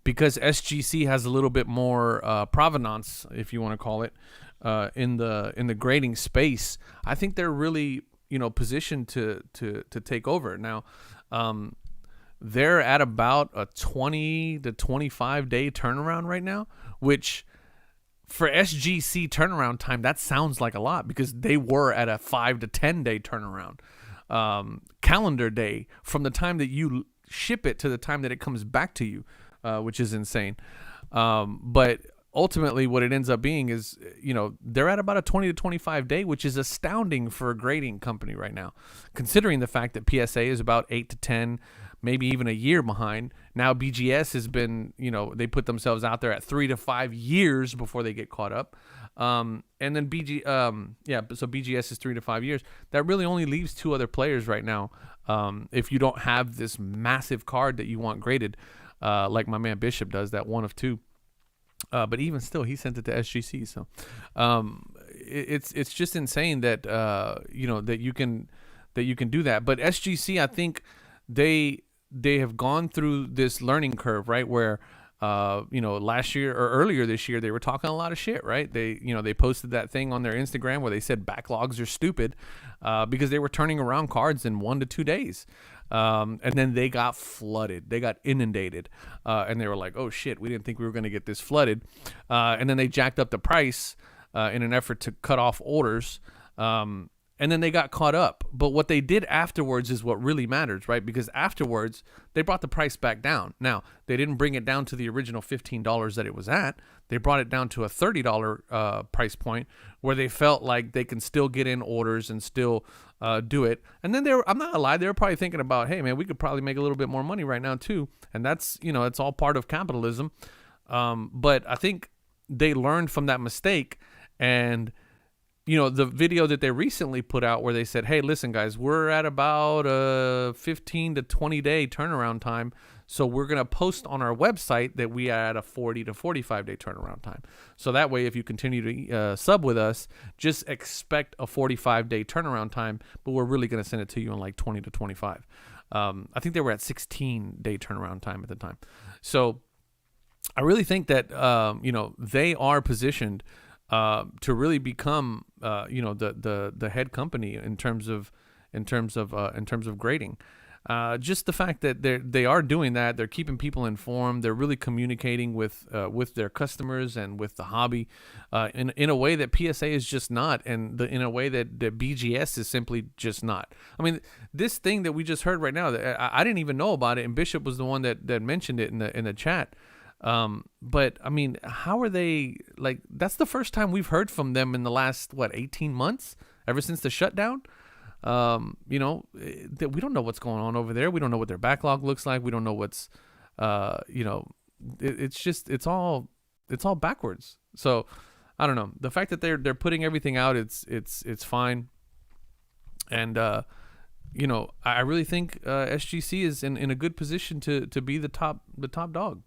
because SGC has a little bit more provenance, if you want to call it, in the grading space, I think they're really positioned to take over. Now, they're at about a 20 to 25 day turnaround right now, which for SGC turnaround time, that sounds like a lot, because they were at a 5 to 10 day turnaround calendar day from the time that you ship it to the time that it comes back to you, which is insane. But ultimately what it ends up being is, they're at about a 20 to 25 day, which is astounding for a grading company right now, considering the fact that PSA is about 8 to 10, maybe even a year behind. Now BGS has been, they put themselves out there at 3 to 5 years before they get caught up. And then so BGS is 3 to 5 years. That really only leaves 2 other players right now. If you don't have this massive card that you want graded, like my man Bishop does, that one of 2. But even still, he sent it to SGC. So it's just insane that that you can do that. But SGC, I think they have gone through this learning curve, right? Where last year or earlier this year, they were talking a lot of shit, right? They posted that thing on their Instagram where they said backlogs are stupid because they were turning around cards in 1 to 2 days. And then they got flooded. They got inundated. And they were like, oh shit, we didn't think we were going to get this flooded. And then they jacked up the price in an effort to cut off orders. And then they got caught up. But what they did afterwards is what really matters, right? Because afterwards, they brought the price back down. Now, they didn't bring it down to the original $15 that it was at. They brought it down to a $30 price point where they felt like they can still get in orders and still do it. And then I'm not gonna lie, they were probably thinking about, hey man, we could probably make a little bit more money right now too. And that's, it's all part of capitalism. But I think they learned from that mistake. And the video that they recently put out where they said, hey, listen, guys, we're at about a 15 to 20 day turnaround time. So we're going to post on our website that we are at a 40 to 45 day turnaround time. So that way, if you continue to sub with us, just expect a 45 day turnaround time, but we're really going to send it to you in like 20 to 25. I think they were at 16 day turnaround time at the time. So I really think that, they are positioned to really become, the head company in terms of grading. Just the fact that they are doing that, they're keeping people informed, they're really communicating with their customers and with the hobby in a way that PSA is just not, and in a way that BGS is simply just not. I mean, this thing that we just heard right now, I didn't even know about it, and Bishop was the one that mentioned it in the chat. But I mean, how are they, like, that's the first time we've heard from them in the last 18 months, ever since the shutdown. We don't know what's going on over there. We don't know what their backlog looks like. We don't know what's, it's all backwards. So I don't know. The fact that they're putting everything out, it's fine. And, I really think, SGC is in a good position to be the top dog.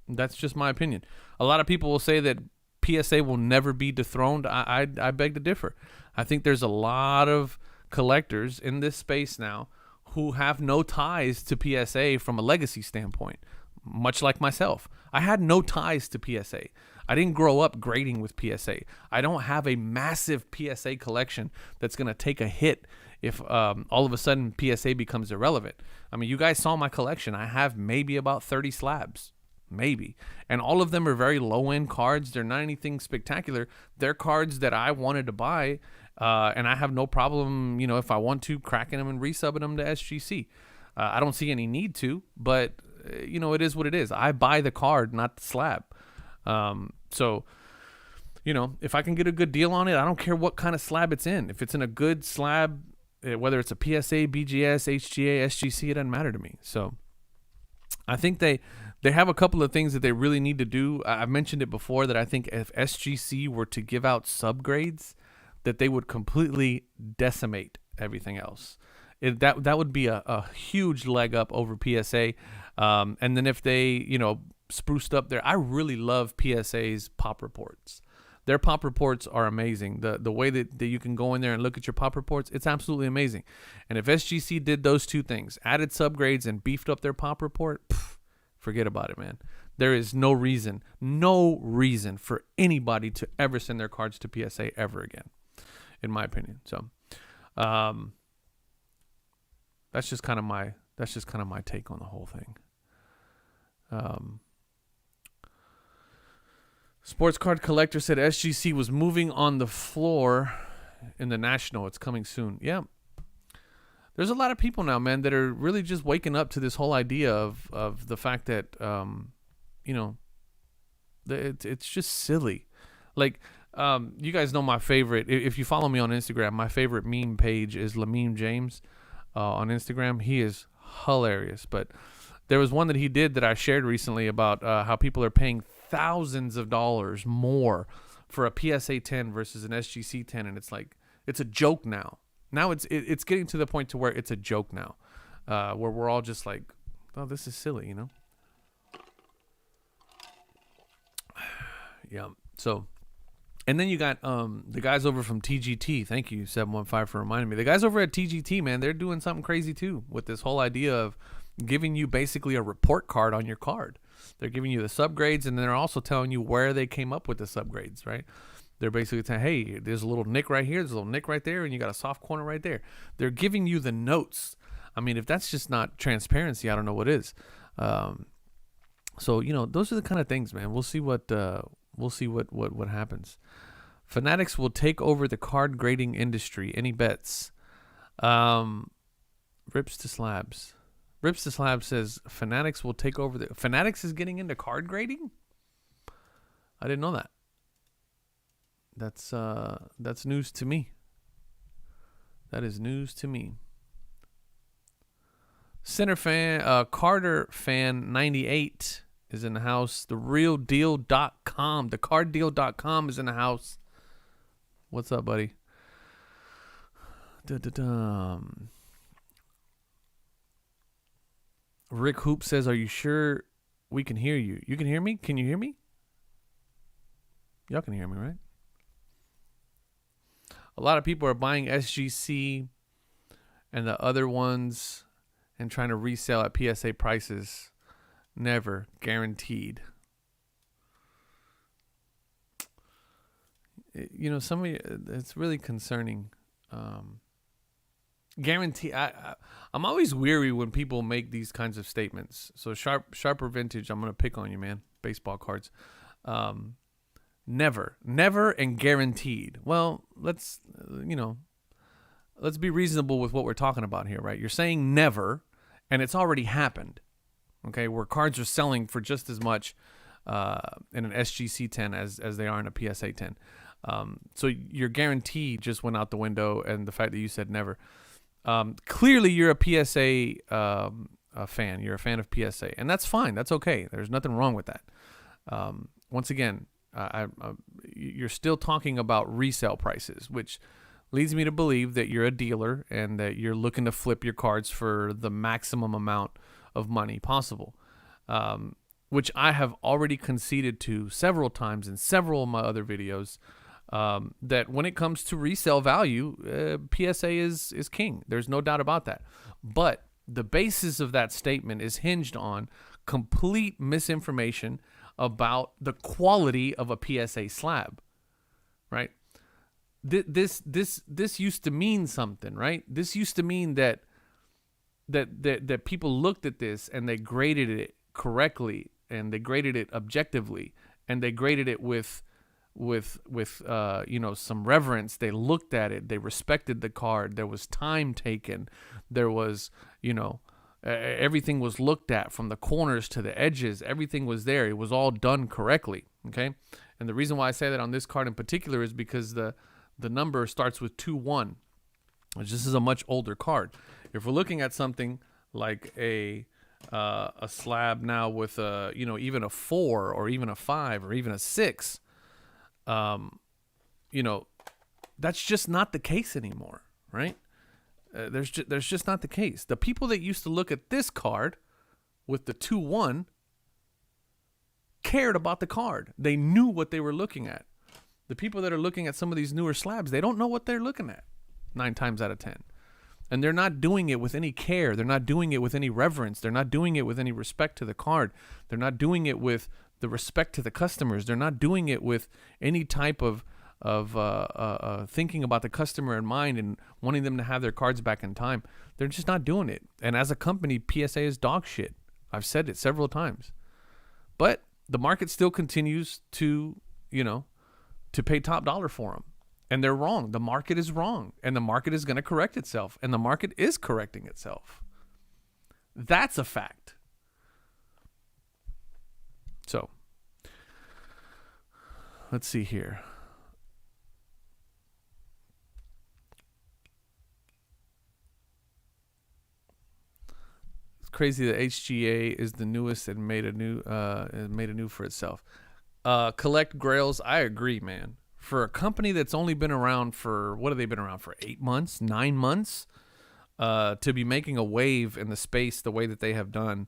That's just my opinion. A lot of people will say that PSA will never be dethroned. I beg to differ. I think there's a lot of collectors in this space now who have no ties to PSA from a legacy standpoint, much like myself. I had no ties to PSA. I didn't grow up grading with PSA. I don't have a massive PSA collection that's going to take a hit if all of a sudden PSA becomes irrelevant. I mean, you guys saw my collection. I have maybe about 30 slabs. Maybe. And all of them are very low-end cards. They're not anything spectacular. They're cards that I wanted to buy, and I have no problem, if I want to, cracking them and resubbing them to SGC. I don't see any need to, but, it is what it is. I buy the card, not the slab. So, if I can get a good deal on it, I don't care what kind of slab it's in. If it's in a good slab, whether it's a PSA, BGS, HGA, SGC, it doesn't matter to me. So I think they have a couple of things that they really need to do. I've mentioned it before that I think if SGC were to give out subgrades, that they would completely decimate everything else. That would be a huge leg up over PSA. And then if they, spruced up I really love PSA's pop reports. Their pop reports are amazing. The way that you can go in there and look at your pop reports, it's absolutely amazing. And if SGC did those two things, added subgrades and beefed up their pop report, forget about it, man. There is no reason for anybody to ever send their cards to PSA ever again, in my opinion. So, that's just kind of my take on the whole thing. Sports Card Collector said SGC was moving on the floor in the National. It's coming soon. Yeah. There's a lot of people now, man, that are really just waking up to this whole idea of the fact that, it's just silly. Like, you guys know my favorite. If you follow me on Instagram, my favorite meme page is Lameme James on Instagram. He is hilarious. But there was one that he did that I shared recently about how people are paying thousands of dollars more for a PSA 10 versus an SGC 10, and it's like, it's a joke now. Now it's getting to the point to where it's a joke now, where we're all just like, oh, this is silly, Yeah. So, and then you got the guys over from TGT. Thank you, 715, for reminding me. The guys over at TGT, man, they're doing something crazy too with this whole idea of giving you basically a report card on your card. They're giving you the subgrades, and they're also telling you where they came up with the subgrades, right? They're basically saying, hey, there's a little nick right here, there's a little nick right there, and you got a soft corner right there. They're giving you the notes. I mean, if that's just not transparency, I don't know what is. So, those are the kind of things, man. We'll see what happens. Fanatics will take over the card grading industry. Any bets? Rips to Slabs. Rips to Slabs says Fanatics will take over the... Fanatics is getting into card grading? I didn't know that. That's news to me. That is news to me. Center fan, Carter fan 98 is in the house. TheRealDeal.com, thecarddeal.com is in the house. What's up, buddy? Rick Hoop says, "Are you sure we can hear you? You can hear me? Can you hear me? Y'all can hear me, right?" A lot of people are buying SGC and the other ones and trying to resell at PSA prices. Never guaranteed. You know, somebody, it's really concerning. Guarantee. I'm always weary when people make these kinds of statements. So Sharper Vintage, I'm gonna pick on you, man. Baseball cards. Never, and guaranteed. Well, let's be reasonable with what we're talking about here, right? You're saying never, and it's already happened. Okay, where cards are selling for just as much in an SGC 10 as they are in a PSA 10. So your guarantee just went out the window, and the fact that you said never. Clearly, you're a PSA fan. You're a fan of PSA, and that's fine. That's okay. There's nothing wrong with that. Once again, you're still talking about resale prices, which leads me to believe that you're a dealer and that you're looking to flip your cards for the maximum amount of money possible, which I have already conceded to several times in several of my other videos, that when it comes to resale value, PSA is king. There's no doubt about that. But the basis of that statement is hinged on complete misinformation about the quality of a PSA slab, right? This used to mean something, right? This used to mean that people looked at this and they graded it correctly, and they graded it objectively, and they graded it with some reverence. They looked at it, they respected the card. There was time taken. There was, everything was looked at from the corners to the edges. Everything was there. It was all done correctly. Okay. And the reason why I say that on this card in particular is because the number starts with 2-1, which this is a much older card. If we're looking at something like a slab now with even a 4 or even a 5 or even a 6, that's just not the case anymore, right? There's just not the case. The people that used to look at this card with the 2-1 cared about the card. They knew what they were looking at. The people that are looking at some of these newer slabs, they don't know what they're looking at 9 times out of 10. And they're not doing it with any care. They're not doing it with any reverence. They're not doing it with any respect to the card. They're not doing it with the respect to the customers. They're not doing it with any type of thinking about the customer in mind and wanting them to have their cards back in time. They're just not doing it. And as a company, PSA is dog shit. I've said it several times. But the market still continues to pay top dollar for them. And they're wrong. The market is wrong. And the market is going to correct itself. And the market is correcting itself. That's a fact. So, let's see here. It's crazy that HGA is the newest and made a new for itself. Collect Grails, I agree, man. For a company that's only been around for, what have they been around for, 8 months, 9 months? To be making a wave in the space the way that they have done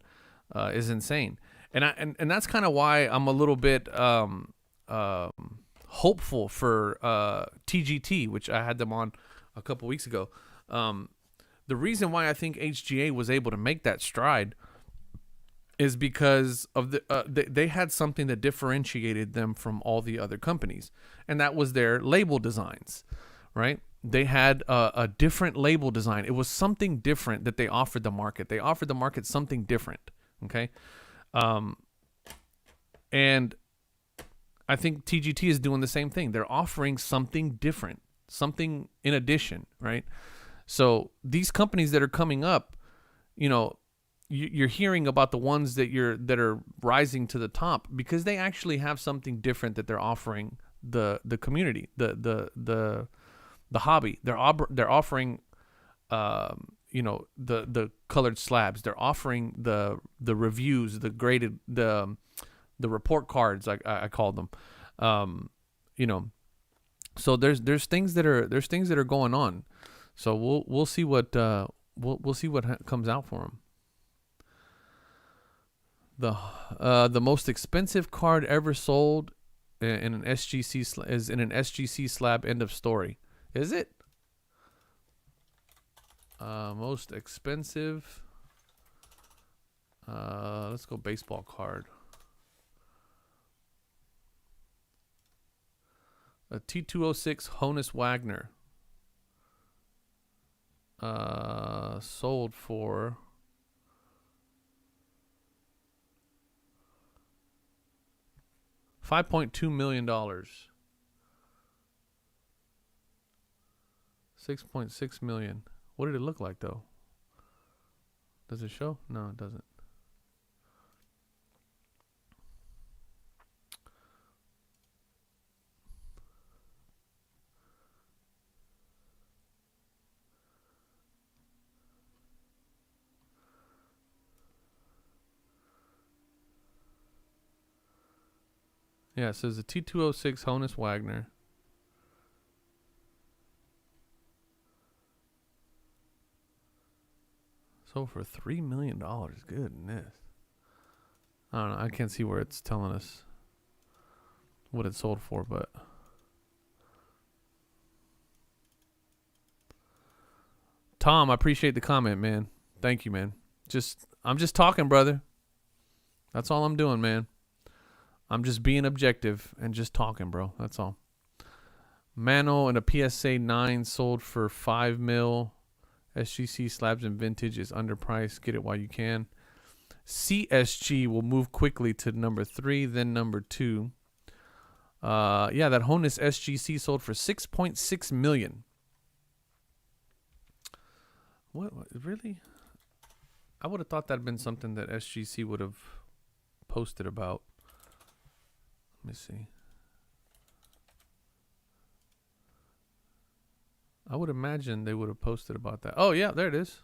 is insane. And that's kind of why I'm a little bit hopeful for TGT, which I had them on a couple weeks ago. The reason why I think HGA was able to make that stride is because of they had something that differentiated them from all the other companies, and that was their label designs, right? They had a different label design. It was something different that they offered the market. They offered the market something different, okay? And I think TGT is doing the same thing. They're offering something different, something in addition, right? So these companies that are coming up, you're hearing about the ones that are rising to the top because they actually have something different that they're offering the community, the hobby. They're offering the colored slabs. They're offering the reviews, the graded, the report cards, I call them. So there's things that are going on. So we'll see what we'll see what comes out for them. The most expensive card ever sold in an SGC is in an SGC slab. End of story. Is it? Most expensive. Let's go baseball card. A T206 Honus Wagner. Sold for $5.2 million. $6.6 million. What did it look like though? Does it show? No, it doesn't. Yeah, it says the T206 Honus Wagner. Sold for $3 million. Goodness. I don't know. I can't see where it's telling us what it sold for, but Tom, I appreciate the comment, man. Thank you, man. I'm just talking, brother. That's all I'm doing, man. I'm just being objective and just talking, bro. That's all. Mano and a PSA 9 sold for $5 million. SGC slabs and vintage is underpriced. Get it while you can. CSG will move quickly to number 3, then number 2. Yeah, that Honus SGC sold for $6.6 million. What really? I would have thought that'd been something that SGC would have posted about. Let me see. I would imagine they would have posted about that. Oh, yeah, there it is.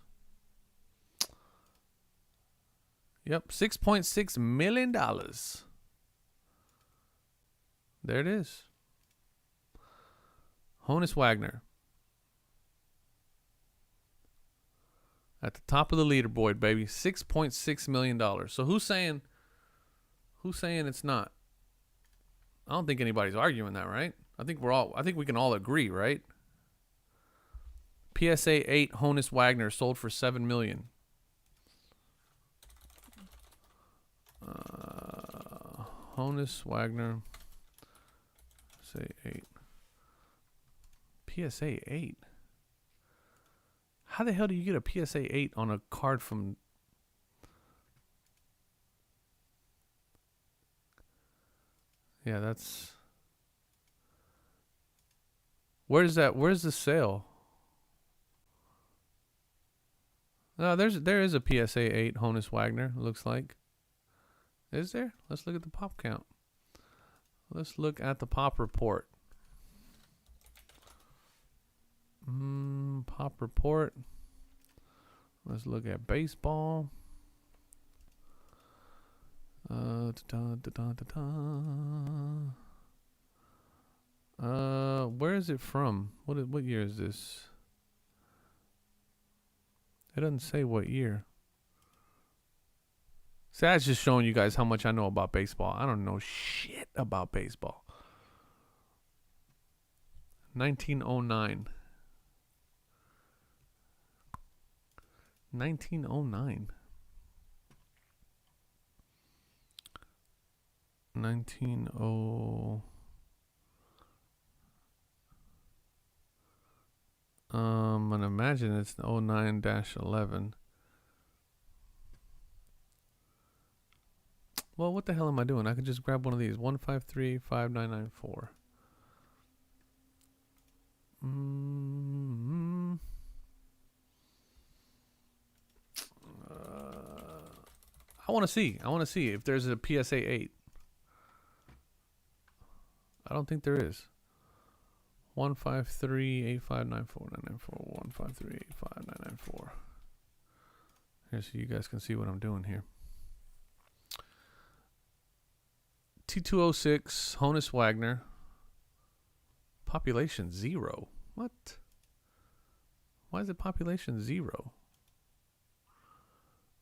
Yep, $6.6 million. There it is. Honus Wagner. At the top of the leaderboard, baby. $6.6 million. So who's saying it's not? I don't think anybody's arguing that, right? I think we can all agree, right? PSA 8 Honus Wagner sold for $7 million. Honus Wagner. PSA 8. PSA 8. How the hell do you get a PSA 8 on a card from? Yeah, that's. Where's that? Where's the sale? No, there is a PSA 8 Honus Wagner. It looks like. Is there? Let's look at the pop count. Let's look at the pop report. Pop report. Let's look at baseball. Where is it from? What year is this? It doesn't say what year. See, that's just showing you guys how much I know about baseball. I don't know shit about baseball. 1909. 1909. 1909. I'm gonna imagine it's 09-11. Well, what the hell am I doing? I could just grab one of these. 1535994. I want to see. I want to see if there's a PSA 8. I don't think there is. 1538594994153859994. Here, so you guys can see what I'm doing here. T206 Honus Wagner. Population 0. What? Why is it population 0?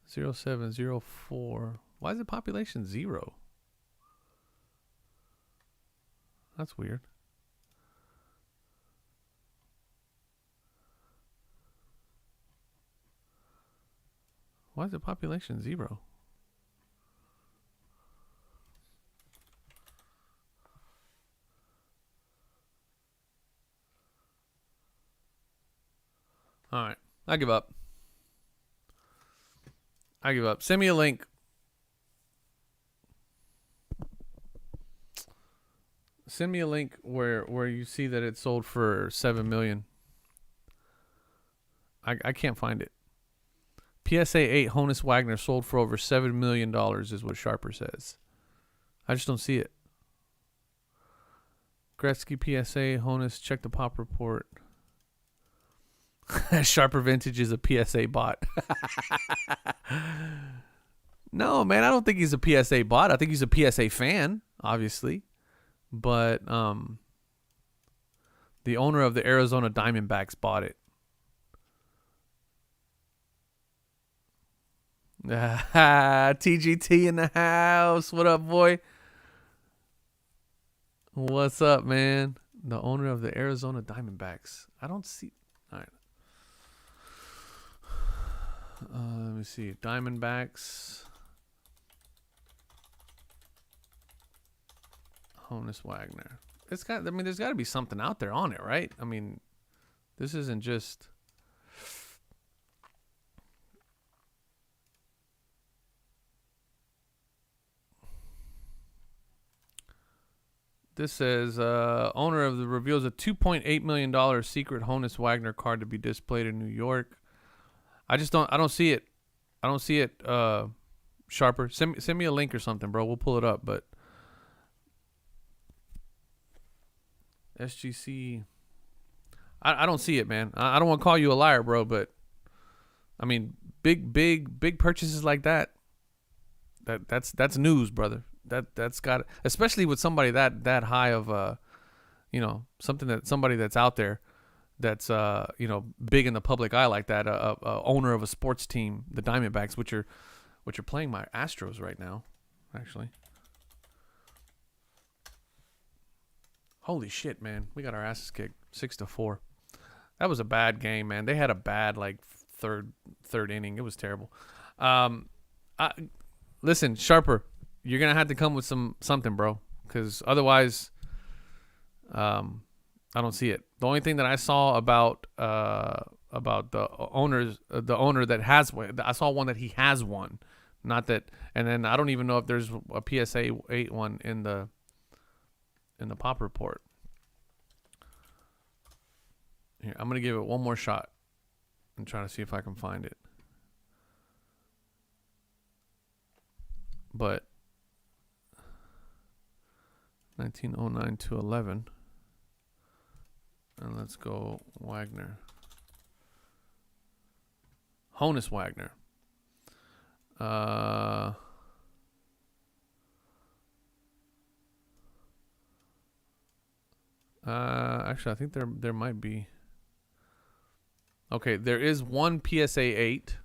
0704. Why is the population 0? That's weird. Why is the population 0? All right. I give up. Send me a link. Send me a link where you see that it sold for $7 million. I can't find it. PSA 8 Honus Wagner sold for over $7 million is what Sharper says. I just don't see it. Gretzky PSA Honus, check the pop report. Sharper Vintage is a PSA bot. No, man, I don't think he's a PSA bot. I think he's a PSA fan, obviously. But the owner of the Arizona Diamondbacks bought it. TGT in the house. What up, boy? What's up, man? The owner of the Arizona Diamondbacks. I don't see. All right. Let me see. Diamondbacks. Honus Wagner. It's got. I mean, there's got to be something out there on it, right? I mean, this isn't just. This says owner of the reveals a $2.8 million secret Honus Wagner card to be displayed in New York. I don't see it. I don't see it. Sharper, send me a link or something, bro. We'll pull it up. But SGC, I don't see it, man. I don't want to call you a liar, bro. But I mean, big purchases like that. That's news, brother. That's got, especially with somebody that high of somebody that's out there, that's big in the public eye like that, owner of a sports team, the Diamondbacks, which are playing my Astros right now, actually. Holy shit, man, we got our asses kicked 6-4. That was a bad game, man. They had a bad third inning. It was terrible. Listen, Sharper, you're gonna have to come with something, bro, because otherwise, I don't see it. The only thing that I saw about the owner that has one, I saw one that he has one, not that, and then I don't even know if there's a PSA 8 one in the pop report. Here, I'm gonna give it one more shot and try to see if I can find it. But 1909 to 11. And let's go Wagner. Honus Wagner. Actually, I think there might be. Okay, there is one PSA 8.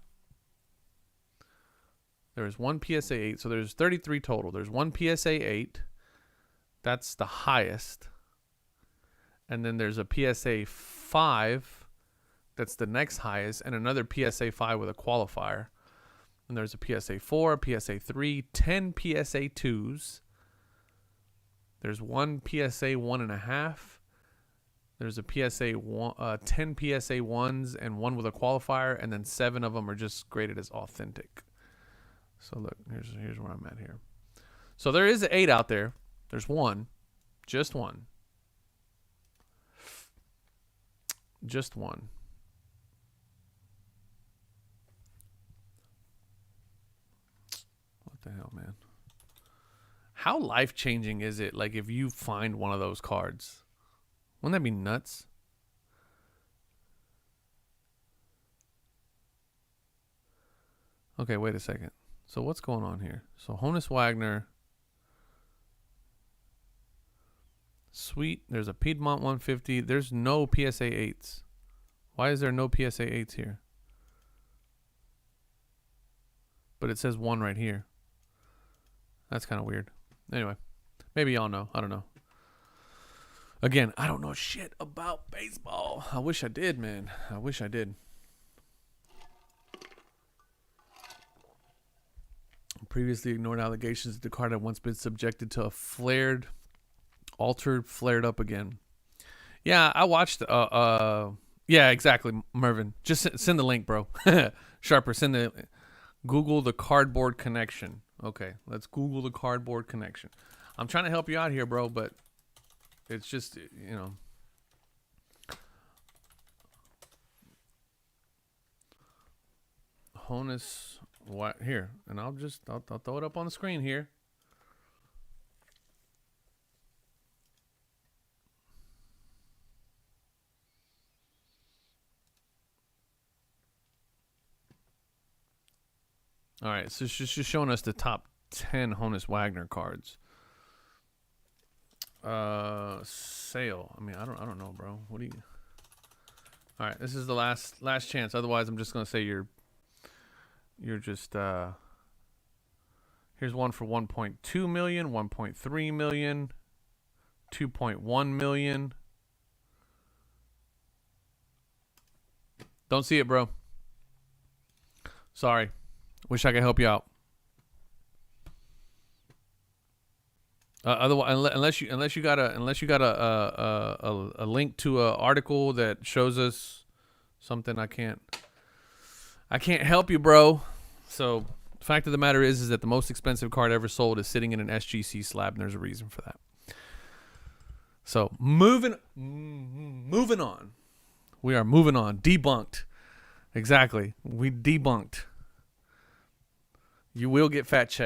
There is one PSA 8. So there's 33 total. There's one PSA 8. That's the highest. And then there's a PSA 5. That's the next highest. And another PSA 5 with a qualifier. And there's a PSA 4, a PSA 3, 10 PSA 2s. There's one PSA 1.5. There's a PSA 1, 10 PSA 1s and one with a qualifier. And then 7 of them are just graded as authentic. So look, here's where I'm at here. So there is an 8 out there. There's one. Just one. Just one. What the hell, man? How life-changing is it, like, if you find one of those cards? Wouldn't that be nuts? Okay, wait a second. So what's going on here? So Honus Wagner. Sweet. There's a Piedmont 150. There's no PSA 8s. Why is there no PSA 8s here? But it says one right here. That's kind of weird. Anyway, maybe y'all know. I don't know. Again, I don't know shit about baseball. I wish I did, man. I wish I did. Previously ignored allegations that the card had once been subjected to a flared up again. Yeah, I watched. Yeah, exactly, Mervin. Just send the link, bro. Sharper, send the Google the cardboard connection. Okay, let's Google the cardboard connection. I'm trying to help you out here, bro, but it's just, you know. Honus, what here? And I'll throw it up on the screen here. All right, so it's just showing us the top 10 Honus Wagner cards. Sale. I mean, I don't know, bro. What do you? All right, this is the last chance. Otherwise, I'm just gonna say you're just. Here's one for 1.2 million, 1.3 million, 2.1 million. Don't see it, bro. Sorry. Wish I could help you out. Otherwise, unless you got a link to an article that shows us something, I can't help you, bro. So the fact of the matter is that the most expensive card ever sold is sitting in an SGC slab, and there's a reason for that. So moving on. We are moving on. Debunked. Exactly. We debunked. You will get fact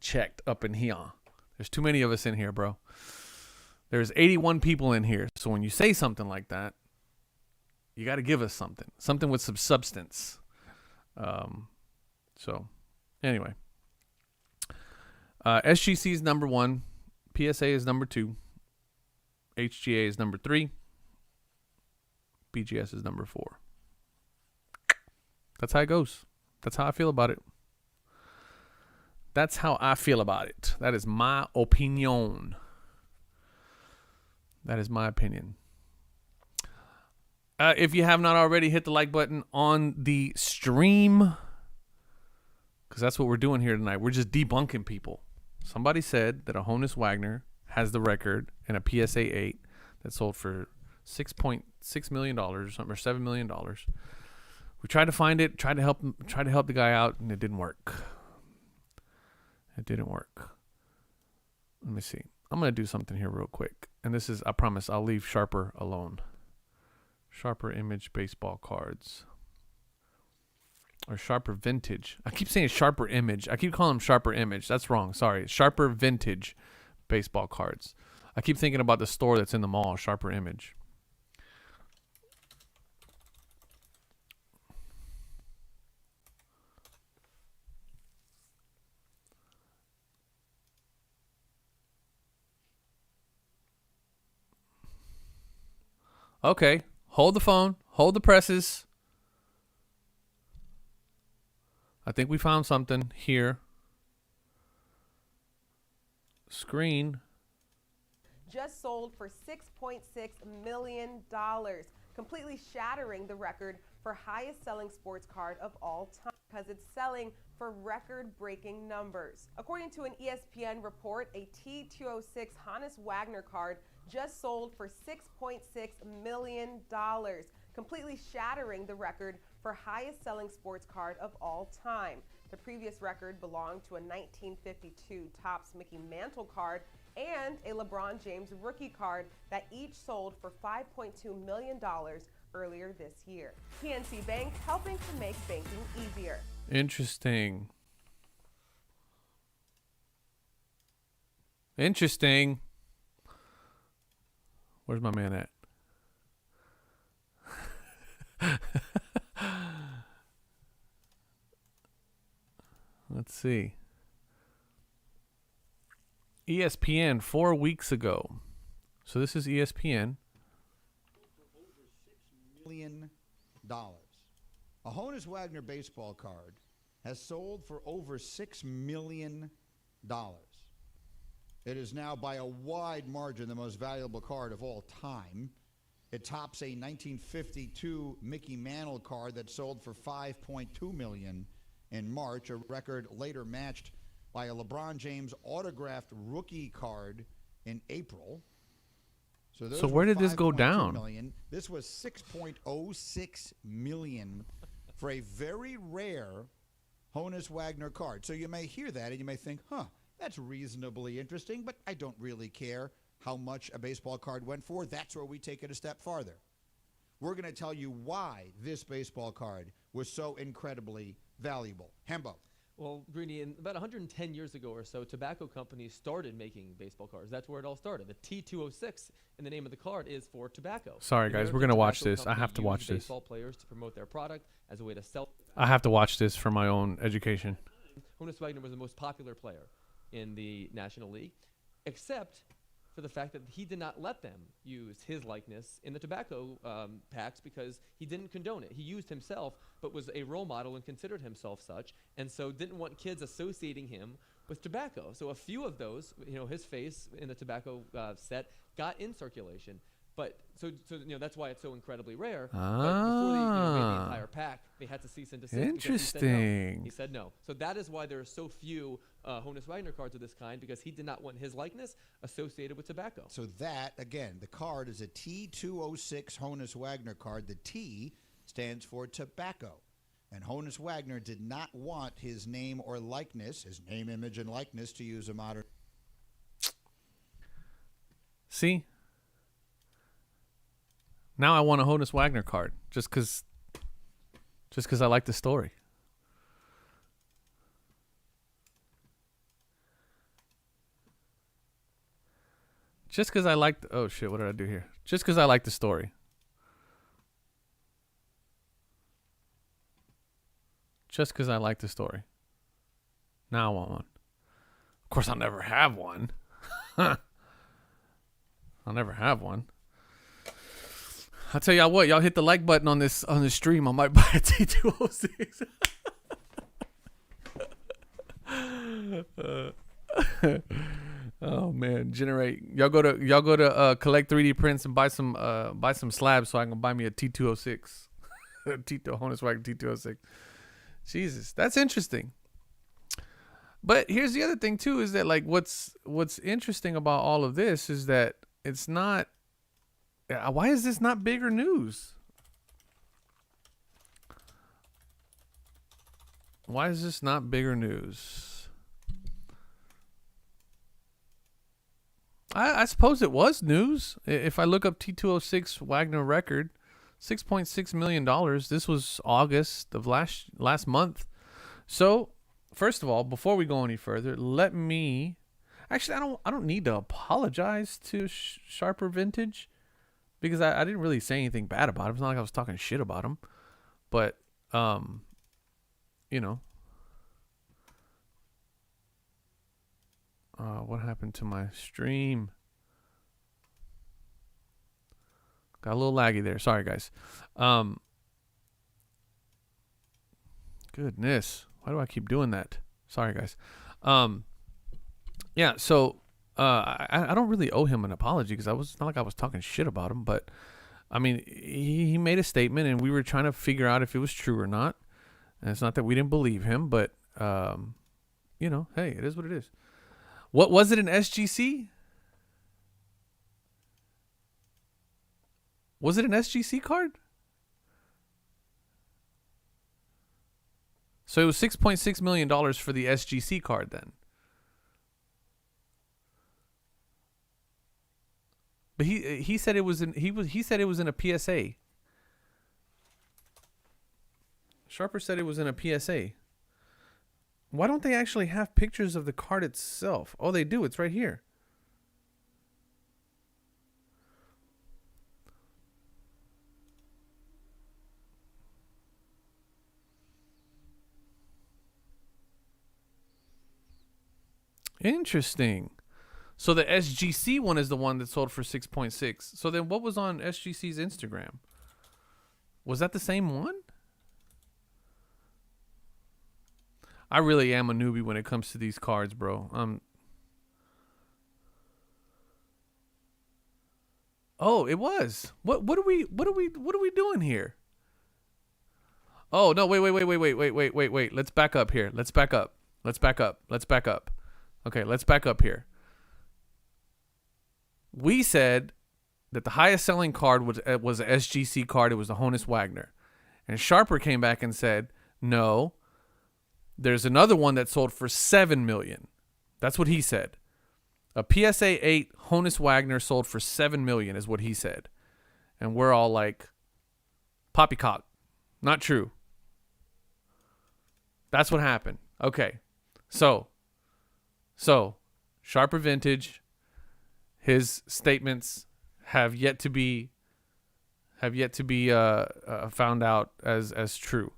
checked up in here. There's too many of us in here, bro. There's 81 people in here. So when you say something like that, you got to give us something with some substance. So anyway, SGC is number 1. PSA is number 2. HGA is number 3. BGS is number 4. That's how it goes. That's how I feel about it. That's how I feel about it. That is my opinion. That is my opinion. If you have not already, hit the like button on the stream, because that's what we're doing here tonight. We're just debunking people. Somebody said that a Honus Wagner has the record in a PSA 8 that sold for $6.6 million or something, or $7 million. We tried to find it, tried to help the guy out, and it didn't work. It didn't work. Let me see. I'm going to do something here real quick. And this is, I promise, I'll leave Sharper alone. Sharper Image baseball cards. Or Sharper Vintage. I keep saying Sharper Image. I keep calling them Sharper Image. That's wrong. Sorry. Sharper Vintage baseball cards. I keep thinking about the store that's in the mall, Sharper Image. Okay, hold the phone, hold the presses. I think we found something here. Screen. Just sold for $6.6 million, completely shattering the record for highest selling sports card of all time because it's selling for record-breaking numbers. According to an ESPN report, a T206 Honus Wagner card just sold for $6.6 million, completely shattering the record for highest selling sports card of all time. The previous record belonged to a 1952 Topps Mickey Mantle card and a LeBron James rookie card that each sold for $5.2 million earlier this year. PNC Bank, helping to make banking easier. Interesting. Interesting. Where's my man at? Let's see. ESPN 4 weeks ago. So this is ESPN. $6 million. A Honus Wagner baseball card has sold for over $6 million. It is now by a wide margin the most valuable card of all time. It tops a 1952 Mickey Mantle card that sold for $5.2 million in March, a record later matched by a LeBron James autographed rookie card in April. So where did this go down? Million. This was $6.06 million for a very rare Honus Wagner card. So you may hear that and you may think, that's reasonably interesting, but I don't really care how much a baseball card went for. That's where we take it a step farther. We're going to tell you why this baseball card was so incredibly valuable. Hembo. Well, Greeny, about 110 years ago or so, tobacco companies started making baseball cards. That's where it all started. The T206 in the name of the card is for tobacco. Sorry, guys, we're going to watch this. I have to watch this. Baseball players to promote their product as a way to sell. I have to watch this for my own education. Honus Wagner was the most popular player in the National League, except for the fact that he did not let them use his likeness in the tobacco packs because he didn't condone it. He used himself, but was a role model and considered himself such, and so didn't want kids associating him with tobacco. So a few of those, his face in the tobacco set got in circulation. But so that's why it's so incredibly rare. But before they made the entire pack, they had to cease and desist. Interesting. He said no. So that is why there are so few Honus Wagner cards of this kind, because he did not want his likeness associated with tobacco. So that, again, the card is a T206 Honus Wagner card. The T stands for tobacco. And Honus Wagner did not want his name or likeness, his name, image, and likeness, to use a modern... See? Now I want a Honus Wagner card just because I like the story. Just because I like oh shit, what did I do here? Just because I like the story. Just because I like the story. Now I want one. Of course, I'll never have one. I'll never have one. I'll tell y'all what, y'all hit the like button on this stream. I might buy a T206. Oh man, generate. Y'all go to Collect 3D Prints and buy some slabs so I can buy me a T206. Honus Wagner T206. Jesus, that's interesting. But here's the other thing too, is that like what's interesting about all of this is that it's not. Why is this not bigger news? Why is this not bigger news? I suppose it was news. If I look up T206 Wagner record, $6.6 million. This was August of last month. So, first of all, before we go any further, let me... Actually, I don't need to apologize to Sharper Vintage, because I didn't really say anything bad about him. It's not like I was talking shit about him. But, what happened to my stream? Got a little laggy there. Sorry, guys. Goodness. Why do I keep doing that? Sorry, guys. Yeah, so... I don't really owe him an apology because it's not like I was talking shit about him, but I mean, he made a statement and we were trying to figure out if it was true or not. And it's not that we didn't believe him, but, hey, it is what it is. What was it, an SGC? Was it an SGC card? So it was $6.6 million for the SGC card then. But he said it was he said it was in a PSA. Sharper said it was in a PSA. Why don't they actually have pictures of the card itself? Oh, they do. It's right here. Interesting. So the SGC one is the one that sold for 6.6. So then what was on SGC's Instagram? Was that the same one? I really am a newbie when it comes to these cards, bro. Oh, it was. What are we doing here? Oh, no, wait. Let's back up here. Let's back up. Okay, let's back up here. We said that the highest selling card was an SGC card. It was the Honus Wagner. And Sharper came back and said, no, there's another one that sold for $7 million. That's what he said. A PSA 8 Honus Wagner sold for $7 million is what he said. And we're all like, poppycock. Not true. That's what happened. Okay. So Sharper Vintage, his statements have yet to be found out as true.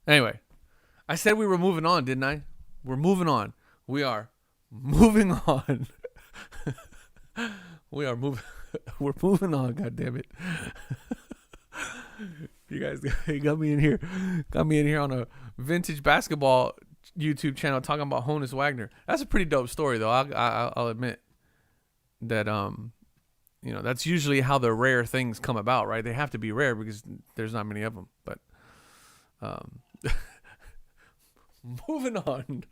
Anyway, I said we were moving on, didn't I? We're moving on. We are moving on. We're moving on, God damn it. You guys got me in here on a vintage basketball YouTube channel talking about Honus Wagner. That's a pretty dope story, though. I'll admit that that's usually how the rare things come about, right? They have to be rare because there's not many of them. But moving on.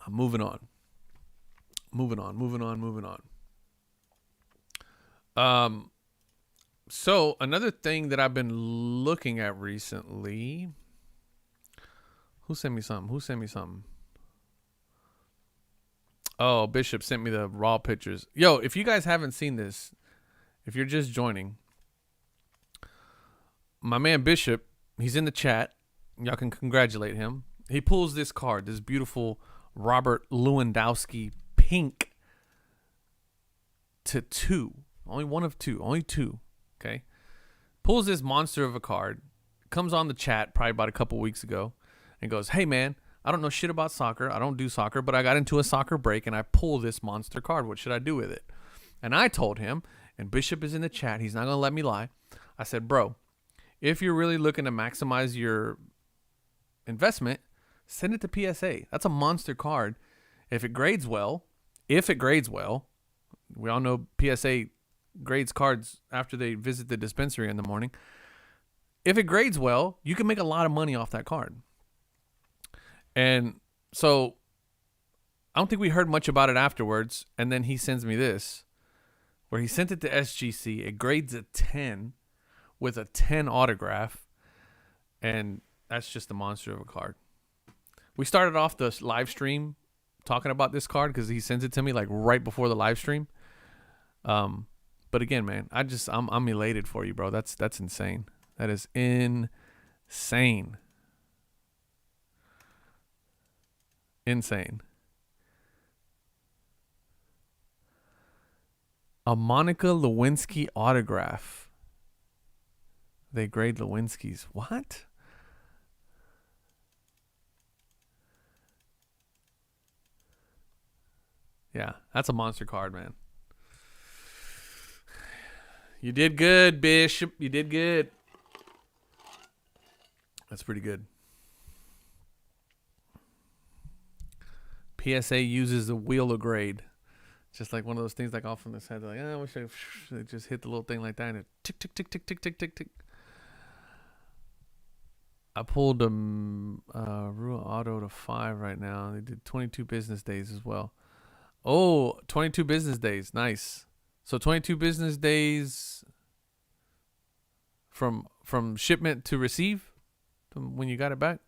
I'm moving on. So another thing that I've been looking at recently. Who sent me something? Oh, Bishop sent me the raw pictures. Yo, if you guys haven't seen this, if you're just joining, my man Bishop, he's in the chat. Y'all can congratulate him. He pulls this card, this beautiful Robert Lewandowski pink to 2. Only one of 2. Only 2. Okay. Pulls this monster of a card. Comes on the chat probably about a couple weeks ago and goes, hey, man, I don't know shit about soccer. I don't do soccer, but I got into a soccer break and I pull this monster card. What should I do with it? And I told him, and Bishop is in the chat. He's not going to let me lie. I said, bro, if you're really looking to maximize your investment, send it to PSA. That's a monster card. If it grades well, we all know PSA grades cards after they visit the dispensary in the morning. If it grades well, you can make a lot of money off that card. And so I don't think we heard much about it afterwards. And then he sends me this, where he sent it to SGC. It grades a 10 with a 10 autograph. And that's just a monster of a card. We started off the live stream talking about this card because he sends it to me like right before the live stream. But again, man, I'm elated for you, bro. That's insane. That is insane. Insane. A Monica Lewinsky autograph. They grade Lewinsky's. What? Yeah, that's a monster card, man. You did good, Bishop. You did good. That's pretty good. PSA uses the wheeler grade. Just like one of those things like off on the side. They're like, I wish they just hit the little thing like that and it tick, tick, tick, tick, tick, tick, tick, tick. I pulled a Rua Auto to 5 right now. They did 22 business days as well. Oh, 22 business days. Nice. So 22 business days from shipment to receive when you got it back.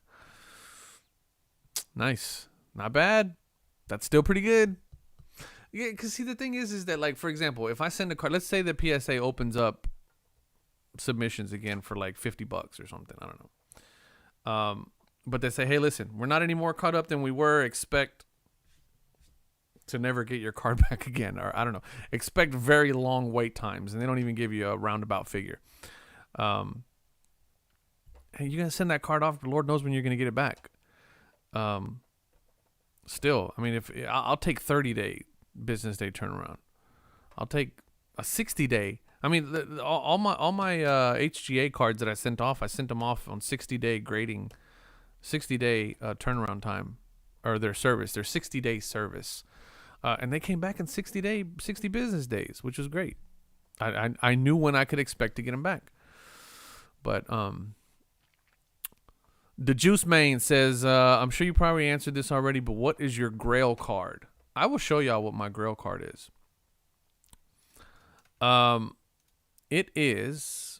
Nice. Not bad. That's still pretty good. Yeah, because see, the thing is that, like, for example, if I send a card, let's say the PSA opens up submissions again for like $50 or something. I don't know. But they say, hey, listen, we're not any more caught up than we were. Expect to never get your card back again. Or I don't know. Expect very long wait times. And they don't even give you a roundabout figure. And you're going to send that card off. Lord knows when you're going to get it back. Still, I mean, if I'll take 30-day business day turnaround I'll take a 60-day. I mean, all my HGA cards that I sent them off on 60-day grading, 60-day turnaround time, or their 60-day service, and they came back in 60 business days, which was great. I knew when I could expect to get them back. But the Juice Main says, I'm sure you probably answered this already, but what is your Grail card? I will show y'all what my Grail card is. It is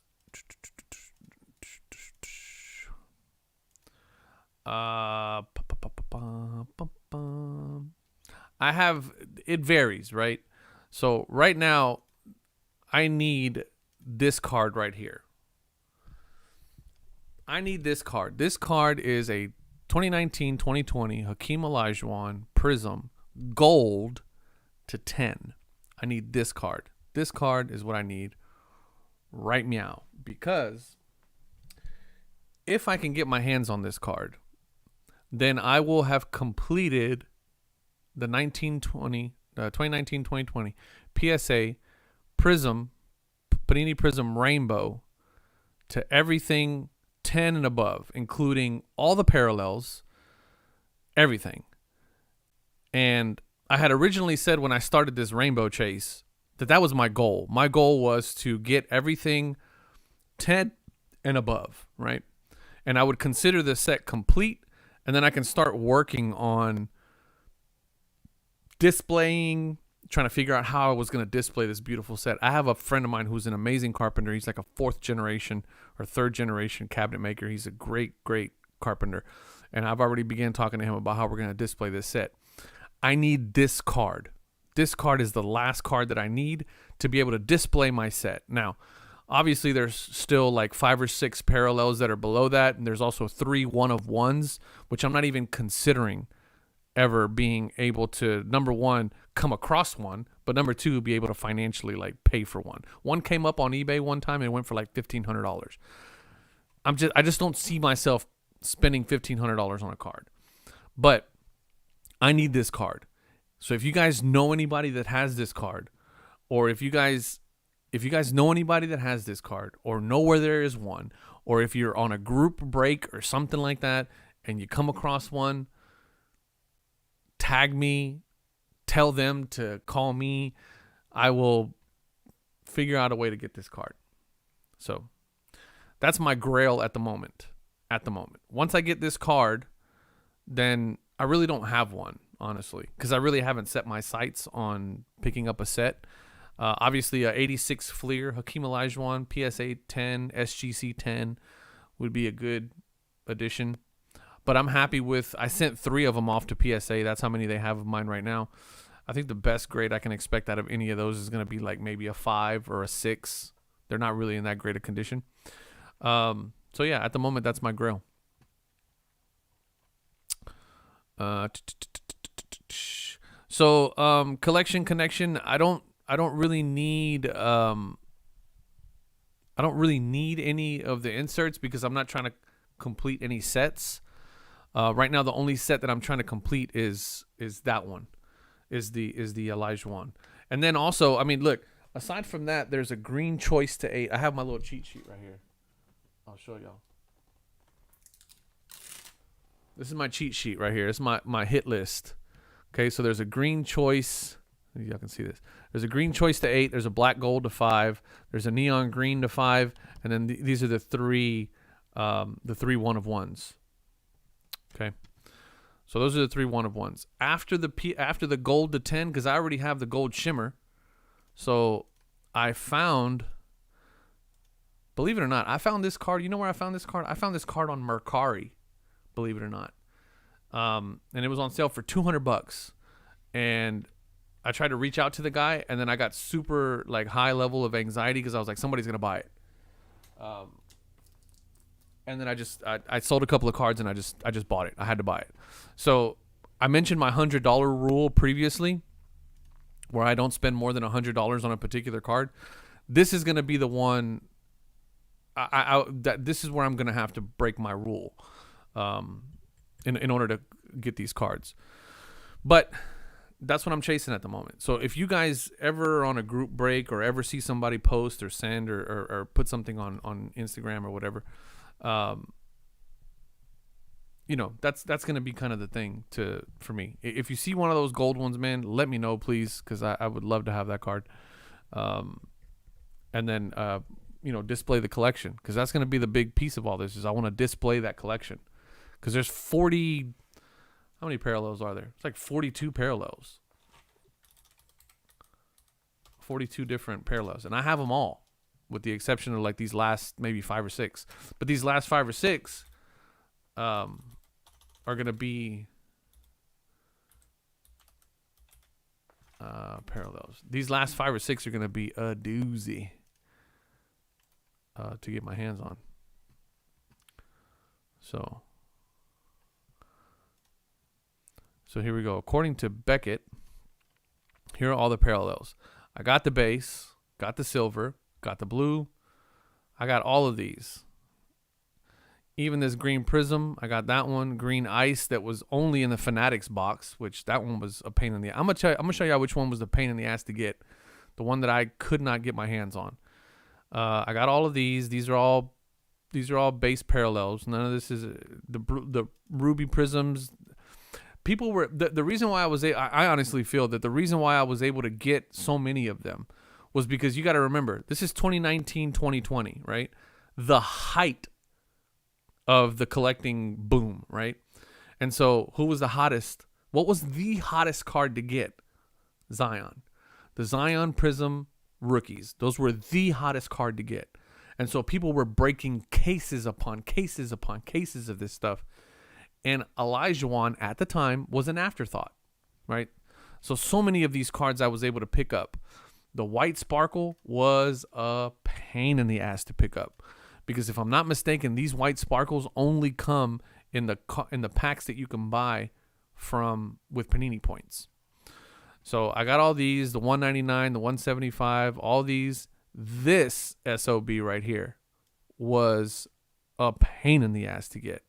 I have, it varies, right? So right now I need this card right here. I need this card. This card is a 2019-2020 Hakeem Olajuwon Prism Gold to 10. I need this card. This card is what I need right meow. Because if I can get my hands on this card, then I will have completed the 2019-2020 PSA Prism, Panini Prism Rainbow to everything 10 and above, including all the parallels, everything. And I had originally said when I started this rainbow chase that was my goal. My goal was to get everything 10 and above, right? And I would consider the set complete, and then I can start working on displaying, trying to figure out how I was going to display this beautiful set. I have a friend of mine who's an amazing carpenter. He's like a 4th generation or 3rd generation cabinet maker. He's a great carpenter. And I've already began talking to him about how we're going to display this set. I need this card. This card is the last card that I need to be able to display my set. Now, obviously there's still like 5 or 6 parallels that are below that. And there's also 3 1-of-1s, which I'm not even considering ever being able to, number one, come across one, but number two, be able to financially like pay for one. One came up on eBay one time and it went for like $1,500. I just don't see myself spending $1,500 on a card. But I need this card. So if you guys know anybody that has this card, or if you guys know anybody that has this card, or know where there is one, or if you're on a group break or something like that and you come across one, tag me, tell them to call me. I will figure out a way to get this card. So that's my grail at the moment. Once I get this card, then I really don't have one, honestly, because I really haven't set my sights on picking up a set. Obviously, a 86 Fleer, Hakeem Olajuwon, PSA 10, SGC 10 would be a good addition. But I'm happy with, I sent 3 of them off to PSA. That's how many they have of mine right now. I think the best grade I can expect out of any of those is going to be like maybe a 5 or a 6. They're not really in that great a condition. So yeah, at the moment, that's my grail. So collection connection, I don't really need any of the inserts because I'm not trying to complete any sets. Right now, the only set that I'm trying to complete is that one, is the Olajuwon. And then also, I mean, look, aside from that, there's a green choice to 8. I have my little cheat sheet right here. I'll show y'all. This is my cheat sheet right here. It's my hit list. Okay, so there's a green choice. Y'all can see this. There's a green choice to 8. There's a black gold to 5. There's a neon green to 5. And then these are the 3 1-of-1s. Okay, so those are the 3 1-of-1s. After the gold to 10, because I already have the gold shimmer. So I found, believe it or not, I found this card. You know where I found this card? I found this card on Mercari, believe it or not. And it was on sale for $200. And I tried to reach out to the guy, and then I got super like high level of anxiety because I was like, somebody's gonna buy it. And then I sold a couple of cards and I just bought it. I had to buy it. So I mentioned my $100 rule previously, where I don't spend more than $100 on a particular card. This is gonna be the one. This is where I'm gonna have to break my rule, in order to get these cards. But that's what I'm chasing at the moment. So if you guys ever on a group break or ever see somebody post or send or put something on Instagram or whatever, you know, that's going to be kind of the thing for me. If you see one of those gold ones, man, let me know, please, because I would love to have that card. And then, you know, display the collection, because that's going to be the big piece of all this is I want to display that collection, because there's 40, how many parallels are there? It's like 42 parallels. 42 different parallels. And I have them all, with the exception of like these last maybe 5 or 6. But these last 5 or 6 are going to be parallels. These last 5 or 6 are going to be a doozy to get my hands on. So here we go. According to Beckett, here are all the parallels. I got the base, got the silver, got the blue. I got all of these. Even this green prism, I got that one. Green ice that was only in the Fanatics box, which that one was a pain in the ass. I'm gonna show you which one was the pain in the ass to get. The one that I could not get my hands on. I got all of these. These are all base parallels. None of this is the ruby prisms. People were the reason why I honestly feel that the reason why I was able to get so many of them was because you got to remember, this is 2019, 2020, right? The height of the collecting boom, right? And so who was the hottest? What was the hottest card to get? Zion. The Zion Prism rookies. Those were the hottest card to get. And so people were breaking cases upon cases upon cases of this stuff. And Olajuwon at the time was an afterthought, right? So many of these cards I was able to pick up. The white sparkle was a pain in the ass to pick up, because if I'm not mistaken, these white sparkles only come in the packs that you can buy with Panini points. So I got all these, the 199, the 175, all these. This SOB right here was a pain in the ass to get.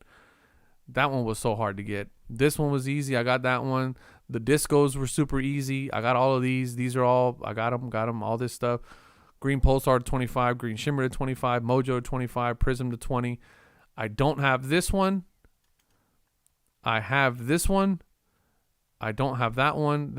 That one was so hard to get. This one was easy. I got that one. The discos were super easy. I got all of these. These are all, I got them, all this stuff. Green Pulsar to 25, Green Shimmer to 25, Mojo to 25, Prism to 20. I don't have this one. I have this one. I don't have that one,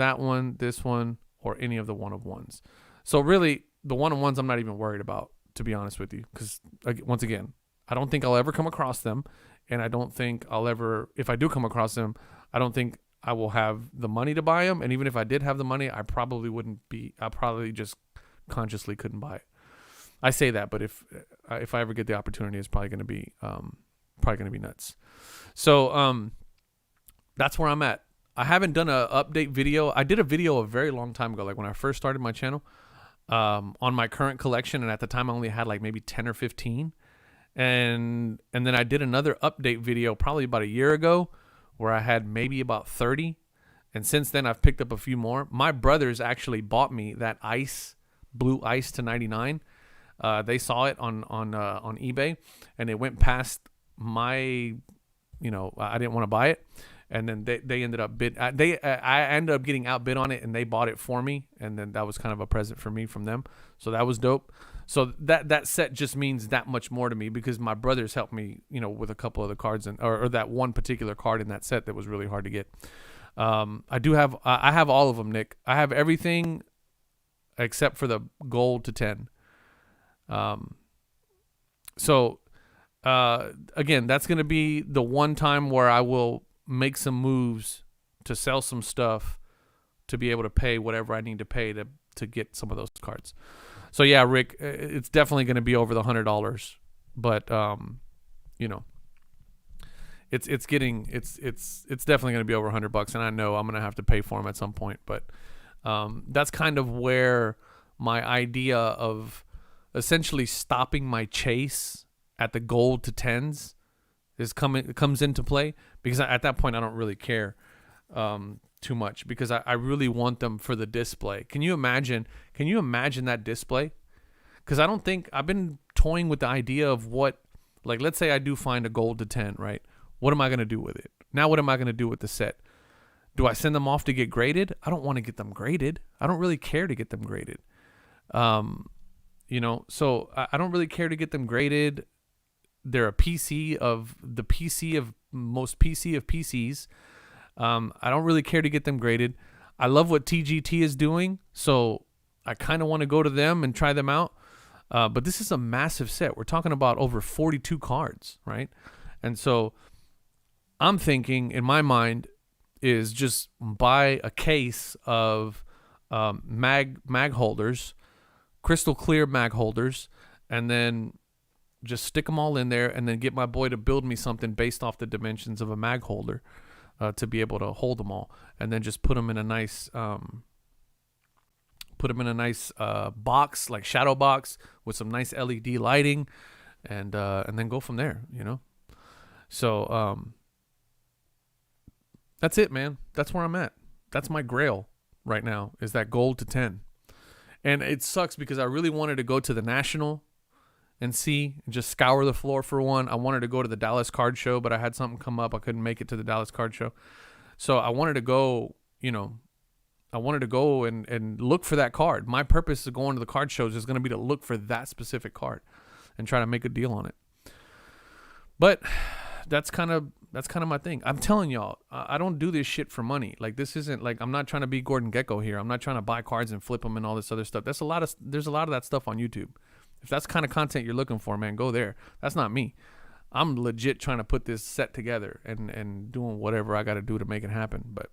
this one, or any of the one-of-ones. So really, the one-of-ones I'm not even worried about, to be honest with you, because, once again, I don't think I'll ever come across them. And I don't think I'll ever, if I do come across them, I don't think I will have the money to buy them. And even if I did have the money, I probably just consciously couldn't buy it. I say that, but if I ever get the opportunity, it's probably going to be nuts. So that's where I'm at. I haven't done an update video. I did a video a very long time ago, like when I first started my channel, on my current collection. And at the time I only had like maybe 10 or 15. And then I did another update video probably about a year ago where I had maybe about 30. And since then I've picked up a few more. My brothers actually bought me that blue ice to 99. They saw it on eBay, and it went past my, I didn't want to buy it. And then they ended up I ended up getting outbid on it, and they bought it for me. And then that was kind of a present for me from them. So that was dope. So that set just means that much more to me, because my brothers helped me, with a couple of the cards or that one particular card in that set that was really hard to get. I have all of them, Nick. I have everything except for the gold to 10. Again, that's going to be the one time where I will make some moves to sell some stuff to be able to pay whatever I need to pay to get some of those cards. So yeah, Rick, it's definitely going to be over the $100, but it's definitely going to be over $100, and I know I'm going to have to pay for them at some point. But that's kind of where my idea of essentially stopping my chase at the gold to 10s comes into play, because at that point I don't really care too much, because I really want them for the display. Can you imagine that display? Because I don't think, I've been toying with the idea of what, like, let's say I do find a gold to 10, right? What am I going to do with it? Now what am I going to do with the set? Do I send them off to get graded? I don't want to get them graded. I don't really care to get them graded. You know, so I don't really care to get them graded. They're a PC of the PC of most PC of PCs. I don't really care to get them graded. I love what TGT is doing, so I kind of want to go to them and try them out. But this is a massive set. We're talking about over 42 cards, right? And so I'm thinking, in my mind, is just buy a case of mag holders, crystal clear mag holders, and then just stick them all in there, and then get my boy to build me something based off the dimensions of a mag holder to be able to hold them all, and then just put them in a nice box, like shadow box, with some nice LED lighting, and then go from there, you know. So that's it, man. That's where I'm at. That's my grail right now, is that gold to 10. And it sucks because I really wanted to go to the National and see, and just scour the floor for one. I wanted to go to the Dallas Card Show, but I had something come up. I couldn't make it to the Dallas Card Show. So I wanted to go, you know, and look for that card. My purpose of going to the card shows is going to be to look for that specific card and try to make a deal on it. But that's kind of my thing. I'm telling y'all, I don't do this shit for money. Like, this isn't like, I'm not trying to be Gordon Gekko here. I'm not trying to buy cards and flip them and all this other stuff. There's a lot of that stuff on YouTube. If that's the kind of content you're looking for, man, go there. That's not me. I'm legit trying to put this set together and doing whatever I got to do to make it happen. But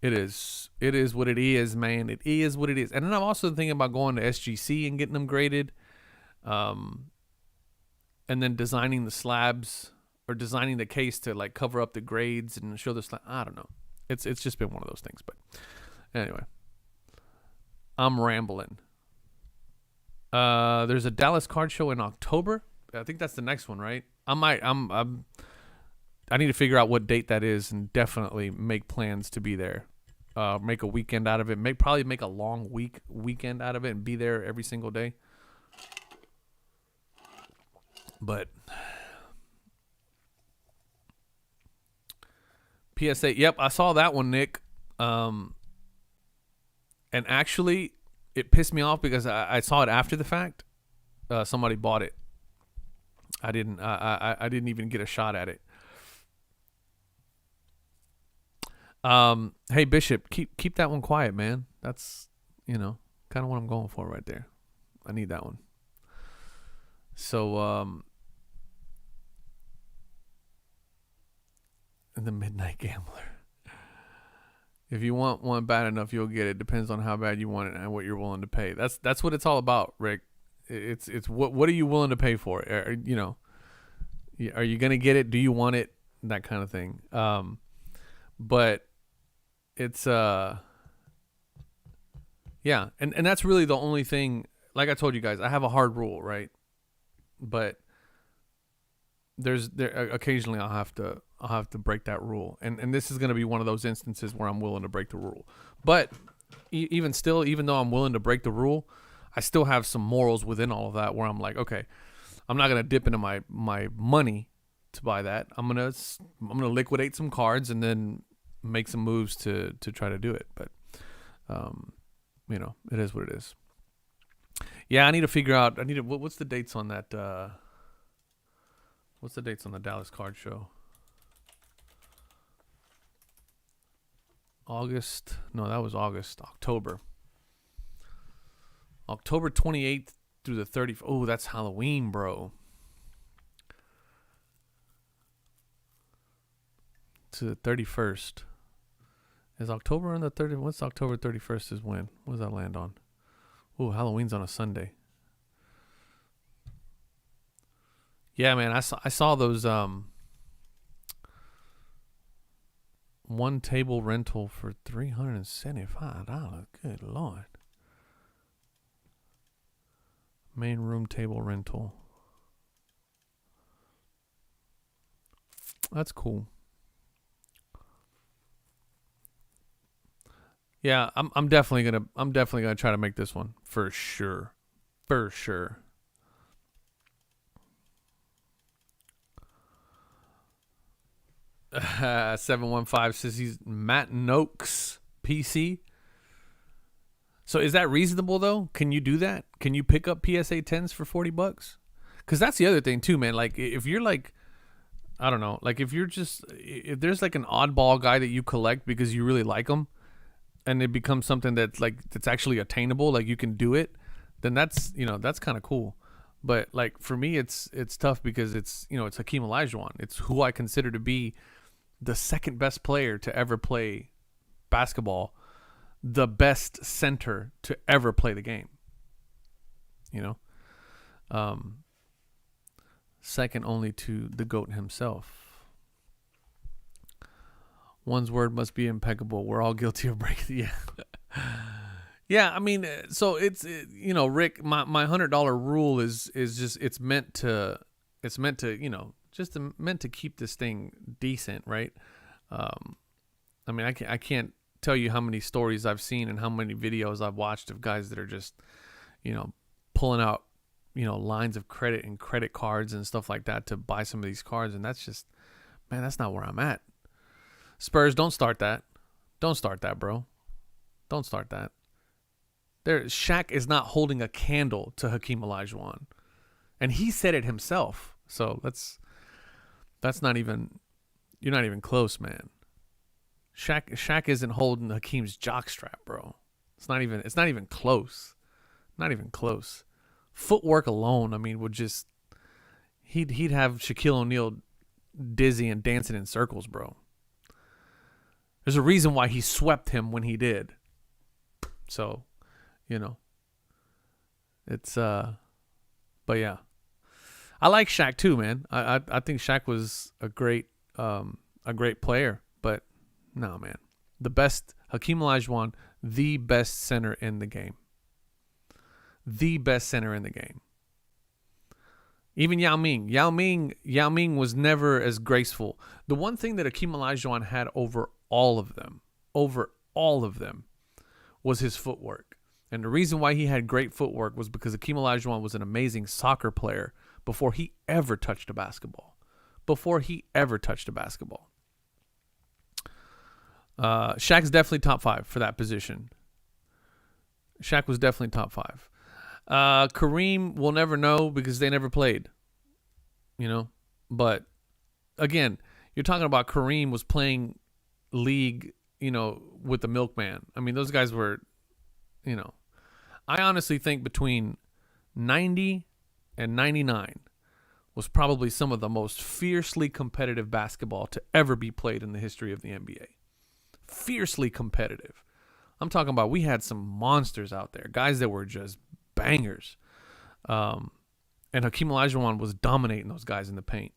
it is what it is, man. It is what it is. And then I'm also thinking about going to SGC and getting them graded, and then designing the slabs, or designing the case to like cover up the grades and show the slab. I don't know. It's just been one of those things. But anyway, I'm rambling. There's a Dallas Card Show in October. I think that's the next one, right? I need to figure out what date that is and definitely make plans to be there. Make a weekend out of it. Probably make a long weekend out of it and be there every single day. But PSA, yep, I saw that one, Nick. And actually, it pissed me off because I saw it after the fact. Somebody bought it. I didn't even get a shot at it. Hey Bishop, keep that one quiet, man. That's, you know, kind of what I'm going for right there. I need that one. So the Midnight Gambler. If you want one bad enough, you'll get it. Depends on how bad you want it and what you're willing to pay. That's what it's all about, Rick. It's what are you willing to pay for it? You know, are you gonna get it? Do you want it? That kind of thing. But it's yeah, and that's really the only thing. Like I told you guys, I have a hard rule, right? But occasionally I'll have to break that rule, and this is going to be one of those instances where I'm willing to break the rule. But even though I'm willing to break the rule, I still have some morals within all of that where I'm like, okay, I'm not going to dip into my money to buy that. I'm gonna liquidate some cards and then make some moves to try to do it. But you know, it is what it is. Yeah, I need to figure out. What's the dates on that? What's the dates on the Dallas Card Show? August. No, that was August. October 28th through the 30th. Oh, that's Halloween, bro. To the 31st. Is October on the 30th? What's October 31st is when? What does that land on? Oh, Halloween's on a Sunday. Yeah, man, I saw those one table rental for $375. Good Lord. Main room table rental. That's cool. Yeah, I'm definitely gonna try to make this one for sure. For sure. 715 says he's Matt Noakes PC. So is that reasonable though? Can you do that? Can you pick up PSA 10s for $40? Because that's the other thing too, man. Like if you're like, I don't know, like if there's like an oddball guy that you collect because you really like him, and it becomes something that's actually attainable, like you can do it, then that's kind of cool. But like for me, it's tough because it's Hakeem Olajuwon. It's who I consider to be the second best player to ever play basketball, the best center to ever play the game. Second only to the GOAT himself. One's word must be impeccable. We're all guilty of breaking. Yeah. Yeah, I mean, so it's Rick, my $100 rule is just it's meant to keep this thing decent, right? I mean, I can't tell you how many stories I've seen and how many videos I've watched of guys that are just pulling out lines of credit and credit cards and stuff like that to buy some of these cards, and that's just, man, that's not where I'm at. Spurs, don't start that. Don't start that, bro. Don't start that. Shaq is not holding a candle to Hakeem Olajuwon. And he said it himself. So that's not even, you're not even close, man. Shaq isn't holding Hakeem's jockstrap, bro. It's not even close. Not even close. Footwork alone, I mean, would just, he'd have Shaquille O'Neal dizzy and dancing in circles, bro. There's a reason why he swept him when he did. So, it's but yeah, I like Shaq too, man. I think Shaq was a great player, but no, man, the best, Hakeem Olajuwon, the best center in the game. The best center in the game. Even Yao Ming was never as graceful. The one thing that Hakeem Olajuwon had over all of them, was his footwork. And the reason why he had great footwork was because Hakeem Olajuwon was an amazing soccer player before he ever touched a basketball. Shaq's definitely top 5 for that position. Shaq was definitely top 5. Kareem, we'll never know because they never played. But again, you're talking about Kareem was playing league, with the milkman. I mean, those guys were, I honestly think between 90 and 99 was probably some of the most fiercely competitive basketball to ever be played in the history of the NBA. Fiercely competitive. I'm talking about, we had some monsters out there, guys that were just bangers. And Hakeem Olajuwon was dominating those guys in the paint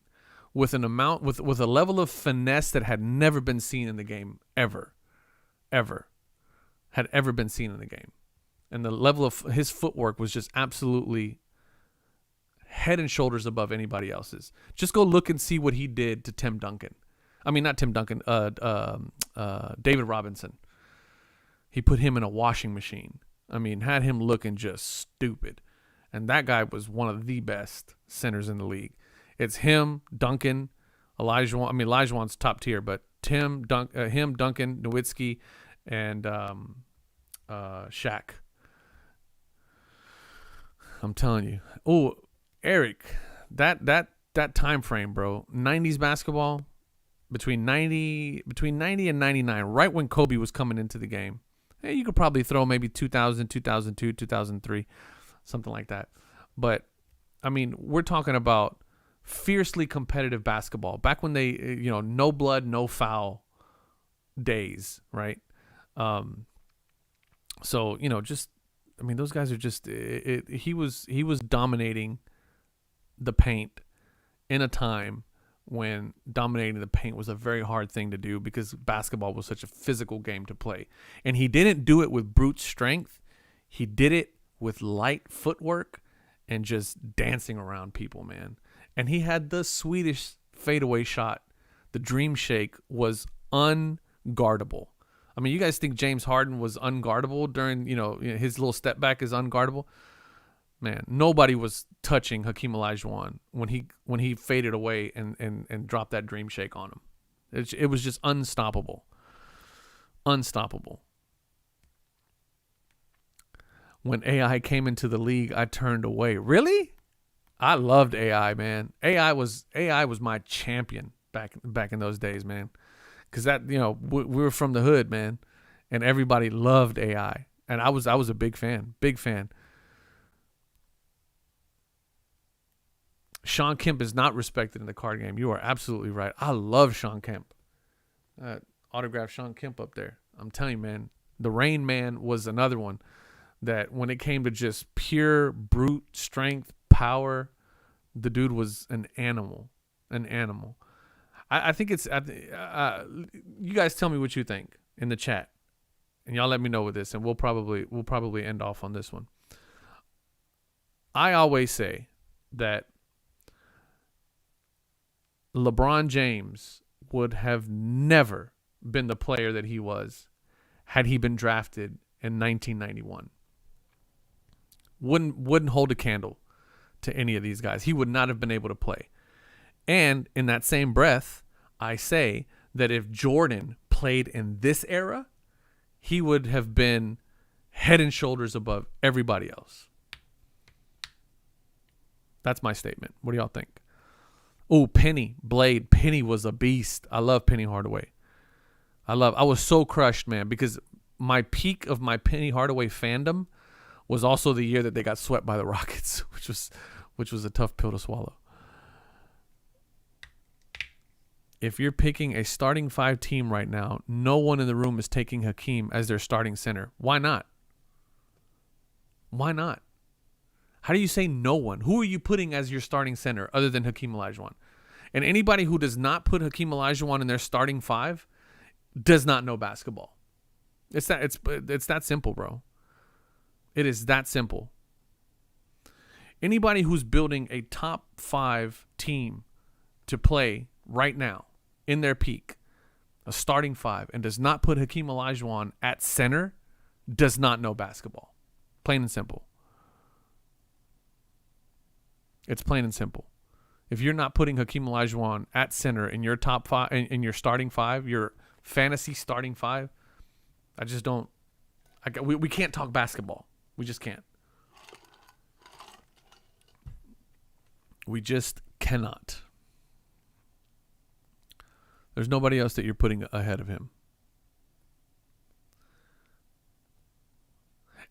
with a level of finesse that had never been seen in the game ever been seen in the game. And the level of his footwork was just absolutely head and shoulders above anybody else's. Just go look and see what he did to Tim Duncan. I mean, not Tim Duncan, David Robinson. He put him in a washing machine. I mean, had him looking just stupid. And that guy was one of the best centers in the league. It's him, Duncan, Olajuwon. I mean, Olajuwon's top tier, but him, Duncan, Nowitzki, and Shaq. I'm telling you. Oh, Eric, that time frame, bro. 90s basketball, between 90 and 99, right when Kobe was coming into the game. Hey, you could probably throw maybe 2000, 2002, 2003, something like that. But I mean, we're talking about fiercely competitive basketball back when they, no blood, no foul days, right? So, those guys are just, he was dominating the paint in a time when dominating the paint was a very hard thing to do because basketball was such a physical game to play. And he didn't do it with brute strength. He did it with light footwork and just dancing around people, man. And he had the Swedish fadeaway shot. The dream shake was unguardable. I mean, you guys think James Harden was unguardable during, his little step back is unguardable? Man, nobody was touching Hakeem Olajuwon when he faded away and dropped that dream shake on him. It was just unstoppable. Unstoppable. When AI came into the league, I turned away. Really? I loved AI, man. AI was my champion back in those days, man. Because that, we were from the hood, man, and everybody loved AI, and I was a big fan. Shawn Kemp is not respected in the card game. You are absolutely right. I love Shawn Kemp. Autograph Shawn Kemp up there. I'm telling you, man. The Rain Man was another one that when it came to just pure brute strength, power, the dude was an animal. I think it's you guys tell me what you think in the chat, and y'all let me know with this, and we'll probably end off on this one. I always say that LeBron James would have never been the player that he was had he been drafted in 1991. Wouldn't hold a candle to any of these guys. He would not have been able to play. And in that same breath, I say that if Jordan played in this era, he would have been head and shoulders above everybody else. That's my statement. What do y'all think? Oh, Penny was a beast. I love Penny Hardaway. I was so crushed, man, because my peak of my Penny Hardaway fandom was also the year that they got swept by the Rockets, which was a tough pill to swallow. If you're picking a starting 5 team right now, no one in the room is taking Hakeem as their starting center. Why not? Why not? How do you say no one? Who are you putting as your starting center other than Hakeem Olajuwon? And anybody who does not put Hakeem Olajuwon in their starting 5 does not know basketball. It's that simple, bro. It is that simple. Anybody who's building a top 5 team to play right now in their peak, a starting 5, and does not put Hakeem Olajuwon at center does not know basketball. Plain and simple. It's plain and simple. If you're not putting Hakeem Olajuwon at center in your top 5, in your starting 5, your fantasy starting 5, I just don't. We can't talk basketball. We just can't. We just cannot. There's nobody else that you're putting ahead of him.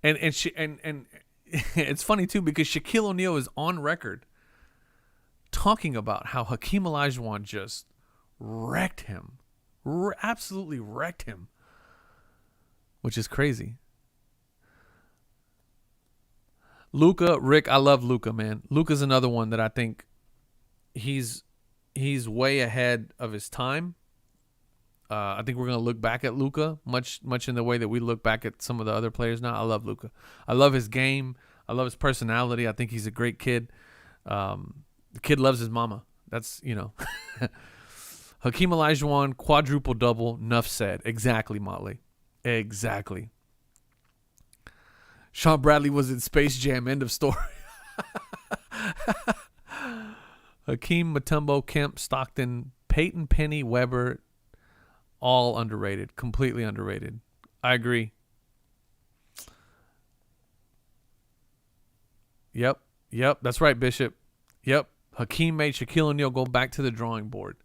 And it's funny too because Shaquille O'Neal is on record talking about how Hakeem Olajuwon just wrecked him. Absolutely wrecked him. Which is crazy. Luka, Rick, I love Luka, man. Luka's another one that I think he's way ahead of his time. I think we're gonna look back at Luka much in the way that we look back at some of the other players now. I love Luka. I love his game. I love his personality. I think he's a great kid. The kid loves his mama. That's Hakeem Olajuwon, quadruple double. Enough said. Exactly, Motley. Exactly. Sean Bradley was in Space Jam. End of story. Hakeem, Mutombo, Kemp, Stockton, Peyton, Penny, Weber, all underrated. Completely underrated. I agree. Yep. That's right, Bishop. Yep. Hakeem made Shaquille O'Neal go back to the drawing board.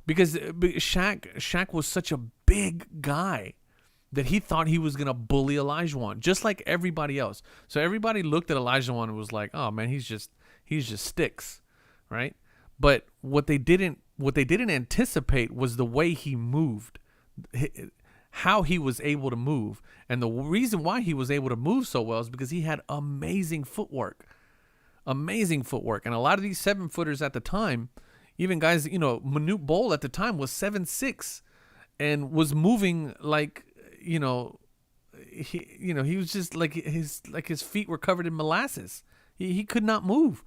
Because Shaq was such a big guy that he thought he was going to bully Olajuwon, just like everybody else. So everybody looked at Olajuwon and was like, oh, man, he's just sticks, right? But what they didn't anticipate was the way he moved, how he was able to move. And the reason why he was able to move so well is because he had amazing footwork. Amazing footwork. And a lot of these 7-footers at the time, even guys, Manute Bol at the time was 7'6" and was moving like, he was just like his feet were covered in molasses. He could not move,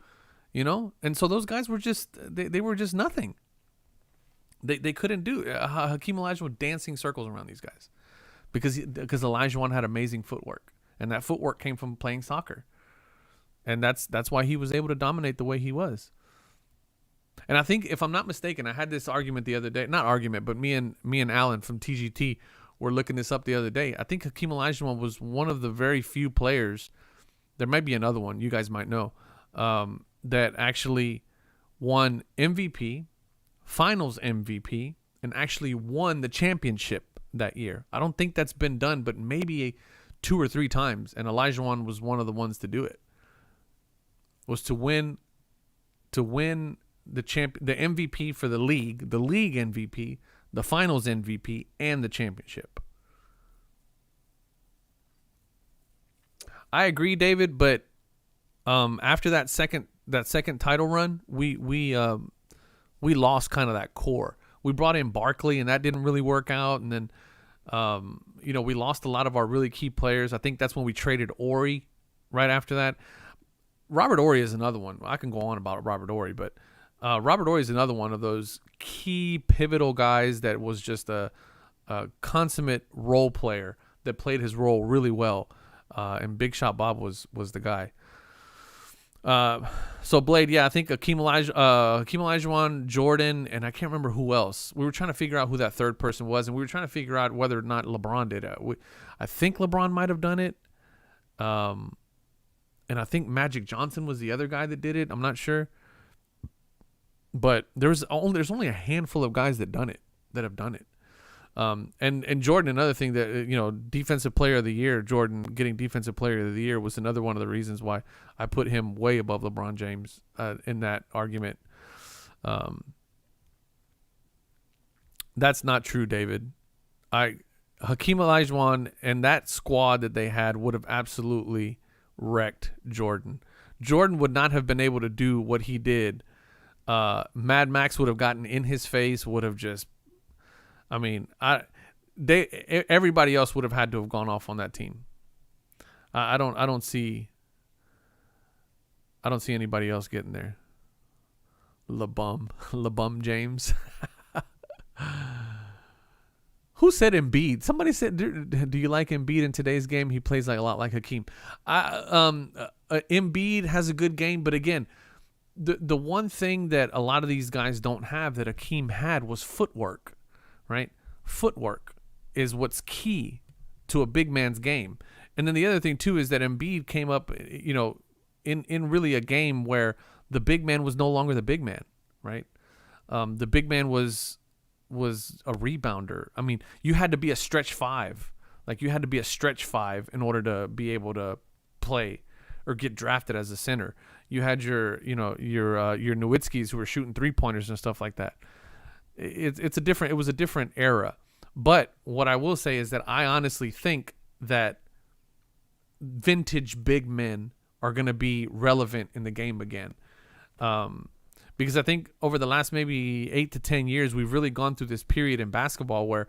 And so those guys were just they were just nothing. They couldn't do Hakeem Olajuwon dancing circles around these guys because Olajuwon had amazing footwork, and that footwork came from playing soccer, and that's why he was able to dominate the way he was. And I think, if I'm not mistaken, I had this argument the other day. Not argument, but me and Alan from TGT were looking this up the other day. I think Hakeem Olajuwon was one of the very few players, there might be another one, you guys might know, that actually won MVP, Finals MVP, and actually won the championship that year. I don't think that's been done, but maybe 2 or 3 times. And Olajuwon was one of the ones to do it. Was to win the MVP for the league MVP, the Finals MVP, and the championship. I agree, David, but after that second title run, we lost kind of that core. We brought in Barkley, and that didn't really work out, and then we lost a lot of our really key players. I think that's when we traded Horry right after that. Robert Horry is another one. I can go on about Robert Horry, but Robert Horry is another one of those key pivotal guys that was just a consummate role player that played his role really well. And Big Shot Bob was the guy. So Blade, yeah, I think Hakeem Olajuwon, Jordan, and I can't remember who else. We were trying to figure out who that third person was, and we were trying to figure out whether or not LeBron did it. I think LeBron might have done it. And I think Magic Johnson was the other guy that did it. I'm not sure. But there's only a handful of guys that have done it. And Jordan, another thing that, defensive player of the year, Jordan getting defensive player of the year was another one of the reasons why I put him way above LeBron James in that argument. That's not true, David. Hakeem Olajuwon and that squad that they had would have absolutely wrecked Jordan. Jordan would not have been able to do what he did. Mad Max would have gotten in his face, would have just, everybody else would have had to have gone off on that team. I don't see anybody else getting there. LeBum James. Who said Embiid? Somebody said, do you like Embiid in today's game? He plays a lot like Hakeem. Embiid has a good game, but again, the one thing that a lot of these guys don't have that Hakeem had was footwork, right? Footwork is what's key to a big man's game. And then the other thing too is that Embiid came up, in really a game where the big man was no longer the big man, right? The big man was a rebounder. You had to be a stretch 5. Like, you had to be a stretch 5 in order to be able to play or get drafted as a center. You had your Nowitzkis who were shooting 3-pointers and stuff like that. It was a different era. But what I will say is that I honestly think that vintage big men are going to be relevant in the game again. Because I think over the last maybe 8 to 10 years, we've really gone through this period in basketball where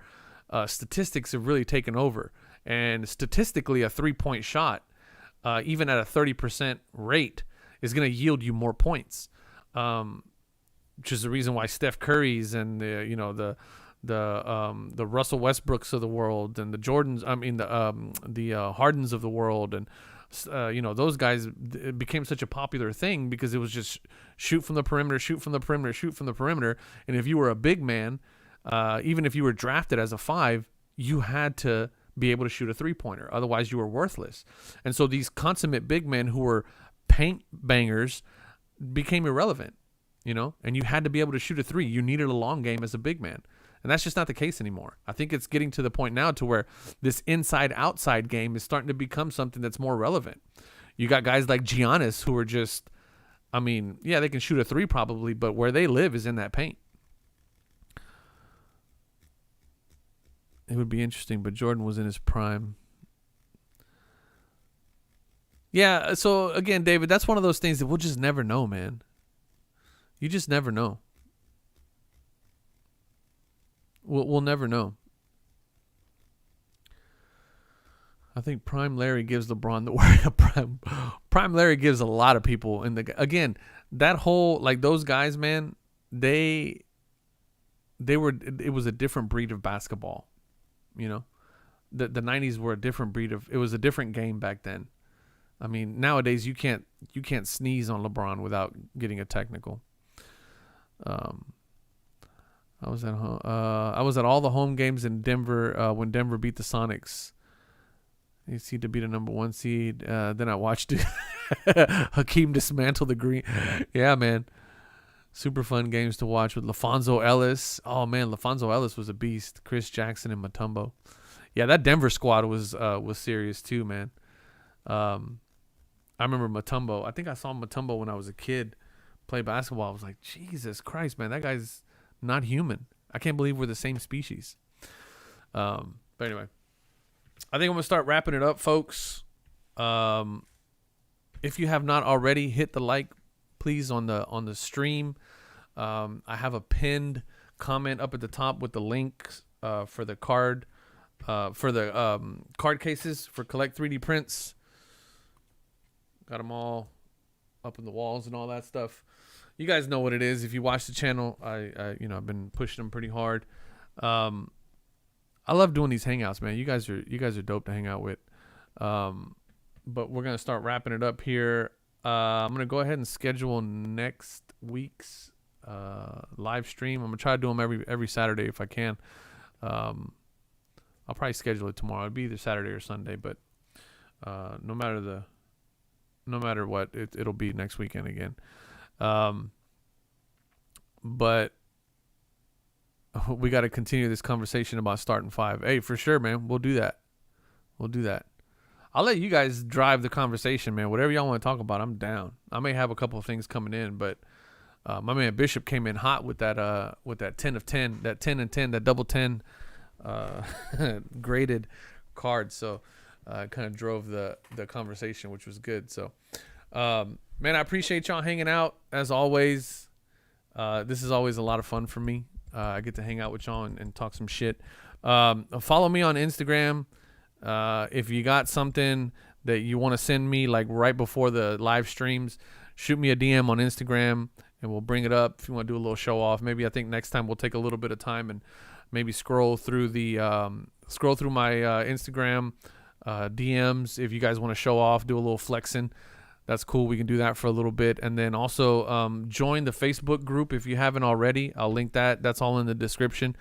statistics have really taken over. And statistically, a 3-point shot, even at a 30% rate, is going to yield you more points. Which is the reason why Steph Curry's and the Russell Westbrooks of the world and the Jordans, the Hardens of the world, and those guys, it became such a popular thing because it was just shoot from the perimeter, shoot from the perimeter, shoot from the perimeter. And if you were a big man, even if you were drafted as a 5, you had to be able to shoot a 3-pointer. Otherwise, you were worthless. And so these consummate big men who were paint bangers became irrelevant, and you had to be able to shoot a 3. You needed a long game as a big man. And that's just not the case anymore. I think it's getting to the point now to where this inside-outside game is starting to become something that's more relevant. You got guys like Giannis who are just, they can shoot a 3 probably, but where they live is in that paint. It would be interesting, but Jordan was in his prime. Yeah, so again, David, that's one of those things that we'll just never know, man. You just never know. We'll never know. I think Prime Larry gives LeBron the word. Prime Larry gives a lot of people again, that whole, those guys, man, it was a different breed of basketball. The 90s were a different breed it was a different game back then. Nowadays you can't sneeze on LeBron without getting a technical. I was at home. I was at all the home games in Denver when Denver beat the Sonics. You see to be the number 1 seed. Then I watched Hakeem dismantle the green. Yeah, man. Super fun games to watch with LaFonso Ellis. Oh man, LaFonso Ellis was a beast. Chris Jackson and Mutombo. Yeah, that Denver squad was serious too, man. I remember Mutombo. I think I saw Mutombo when I was a kid play basketball. I was like, Jesus Christ, man, that guy's not human. I can't believe we're the same species. But anyway, I think I'm gonna start wrapping it up, folks. If you have not already, hit the like, please, on the stream. I have a pinned comment up at the top with the links for the card cases for Collect 3D prints. Got them all up in the walls and all that stuff. You guys know what it is. If you watch the channel, I've been pushing them pretty hard. I love doing these hangouts, man. You guys are dope to hang out with. But we're gonna start wrapping it up here. I'm gonna go ahead and schedule next week's live stream. I'm gonna try to do them every Saturday if I can. I'll probably schedule it tomorrow. It'll be either Saturday or Sunday, but no matter what, it'll be next weekend again. But we got to continue this conversation about starting 5. Hey, for sure, man. We'll do that. I'll let you guys drive the conversation, man. Whatever y'all want to talk about, I'm down. I may have a couple of things coming in, but my man Bishop came in hot with that 10 of 10, that 10 and 10, that double 10 graded card. So kind of drove the conversation, which was good. So, man, I appreciate y'all hanging out as always. This is always a lot of fun for me. I get to hang out with y'all and talk some shit. Follow me on Instagram. If you got something that you want to send me, like right before the live streams, shoot me a DM on Instagram and we'll bring it up. If you want to do a little show off, maybe I think next time we'll take a little bit of time and maybe scroll through my Instagram DMs. If you guys want to show off, do a little flexing, that's cool. We can do that for a little bit. And then also join the Facebook group if you haven't already. I'll link that. That's all in the description.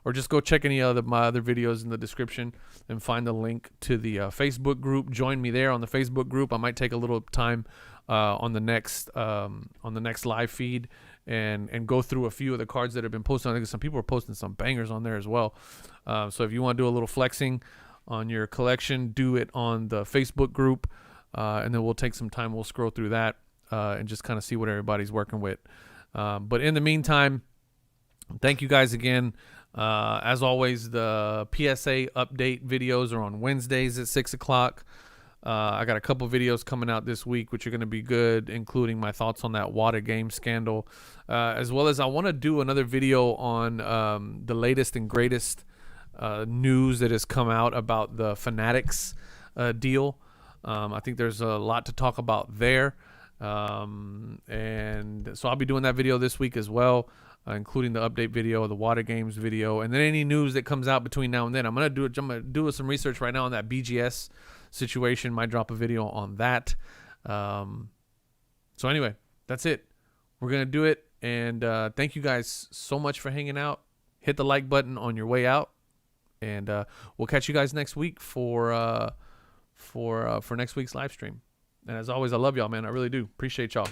Or just go check any of my other videos in the description and find the link to the Facebook group. Join me there on the Facebook group. I might take a little time on the next live feed and go through a few of the cards that have been posted. I think some people are posting some bangers on there as well. So if you want to do a little flexing on your collection, do it on the Facebook group, and then we'll take some time. We'll scroll through that and just kind of see what everybody's working with. But in the meantime, thank you guys again. As always, the PSA update videos are on Wednesdays at 6 o'clock. I got a couple videos coming out this week, which are going to be good, including my thoughts on that Wada game scandal, as well as I want to do another video on the latest and greatest news that has come out about the Fanatics deal. I think there's a lot to talk about there. And so I'll be doing that video this week as well. Including the update video, the Wada Games video, and then any news that comes out between now and then. I'm gonna do some research right now on that BGS situation. Might drop a video on that. So anyway, that's it. We're gonna do it, and thank you guys so much for hanging out. Hit the like button on your way out, and we'll catch you guys next week for next week's live stream. And as always, I love y'all, man. I really do. Appreciate y'all.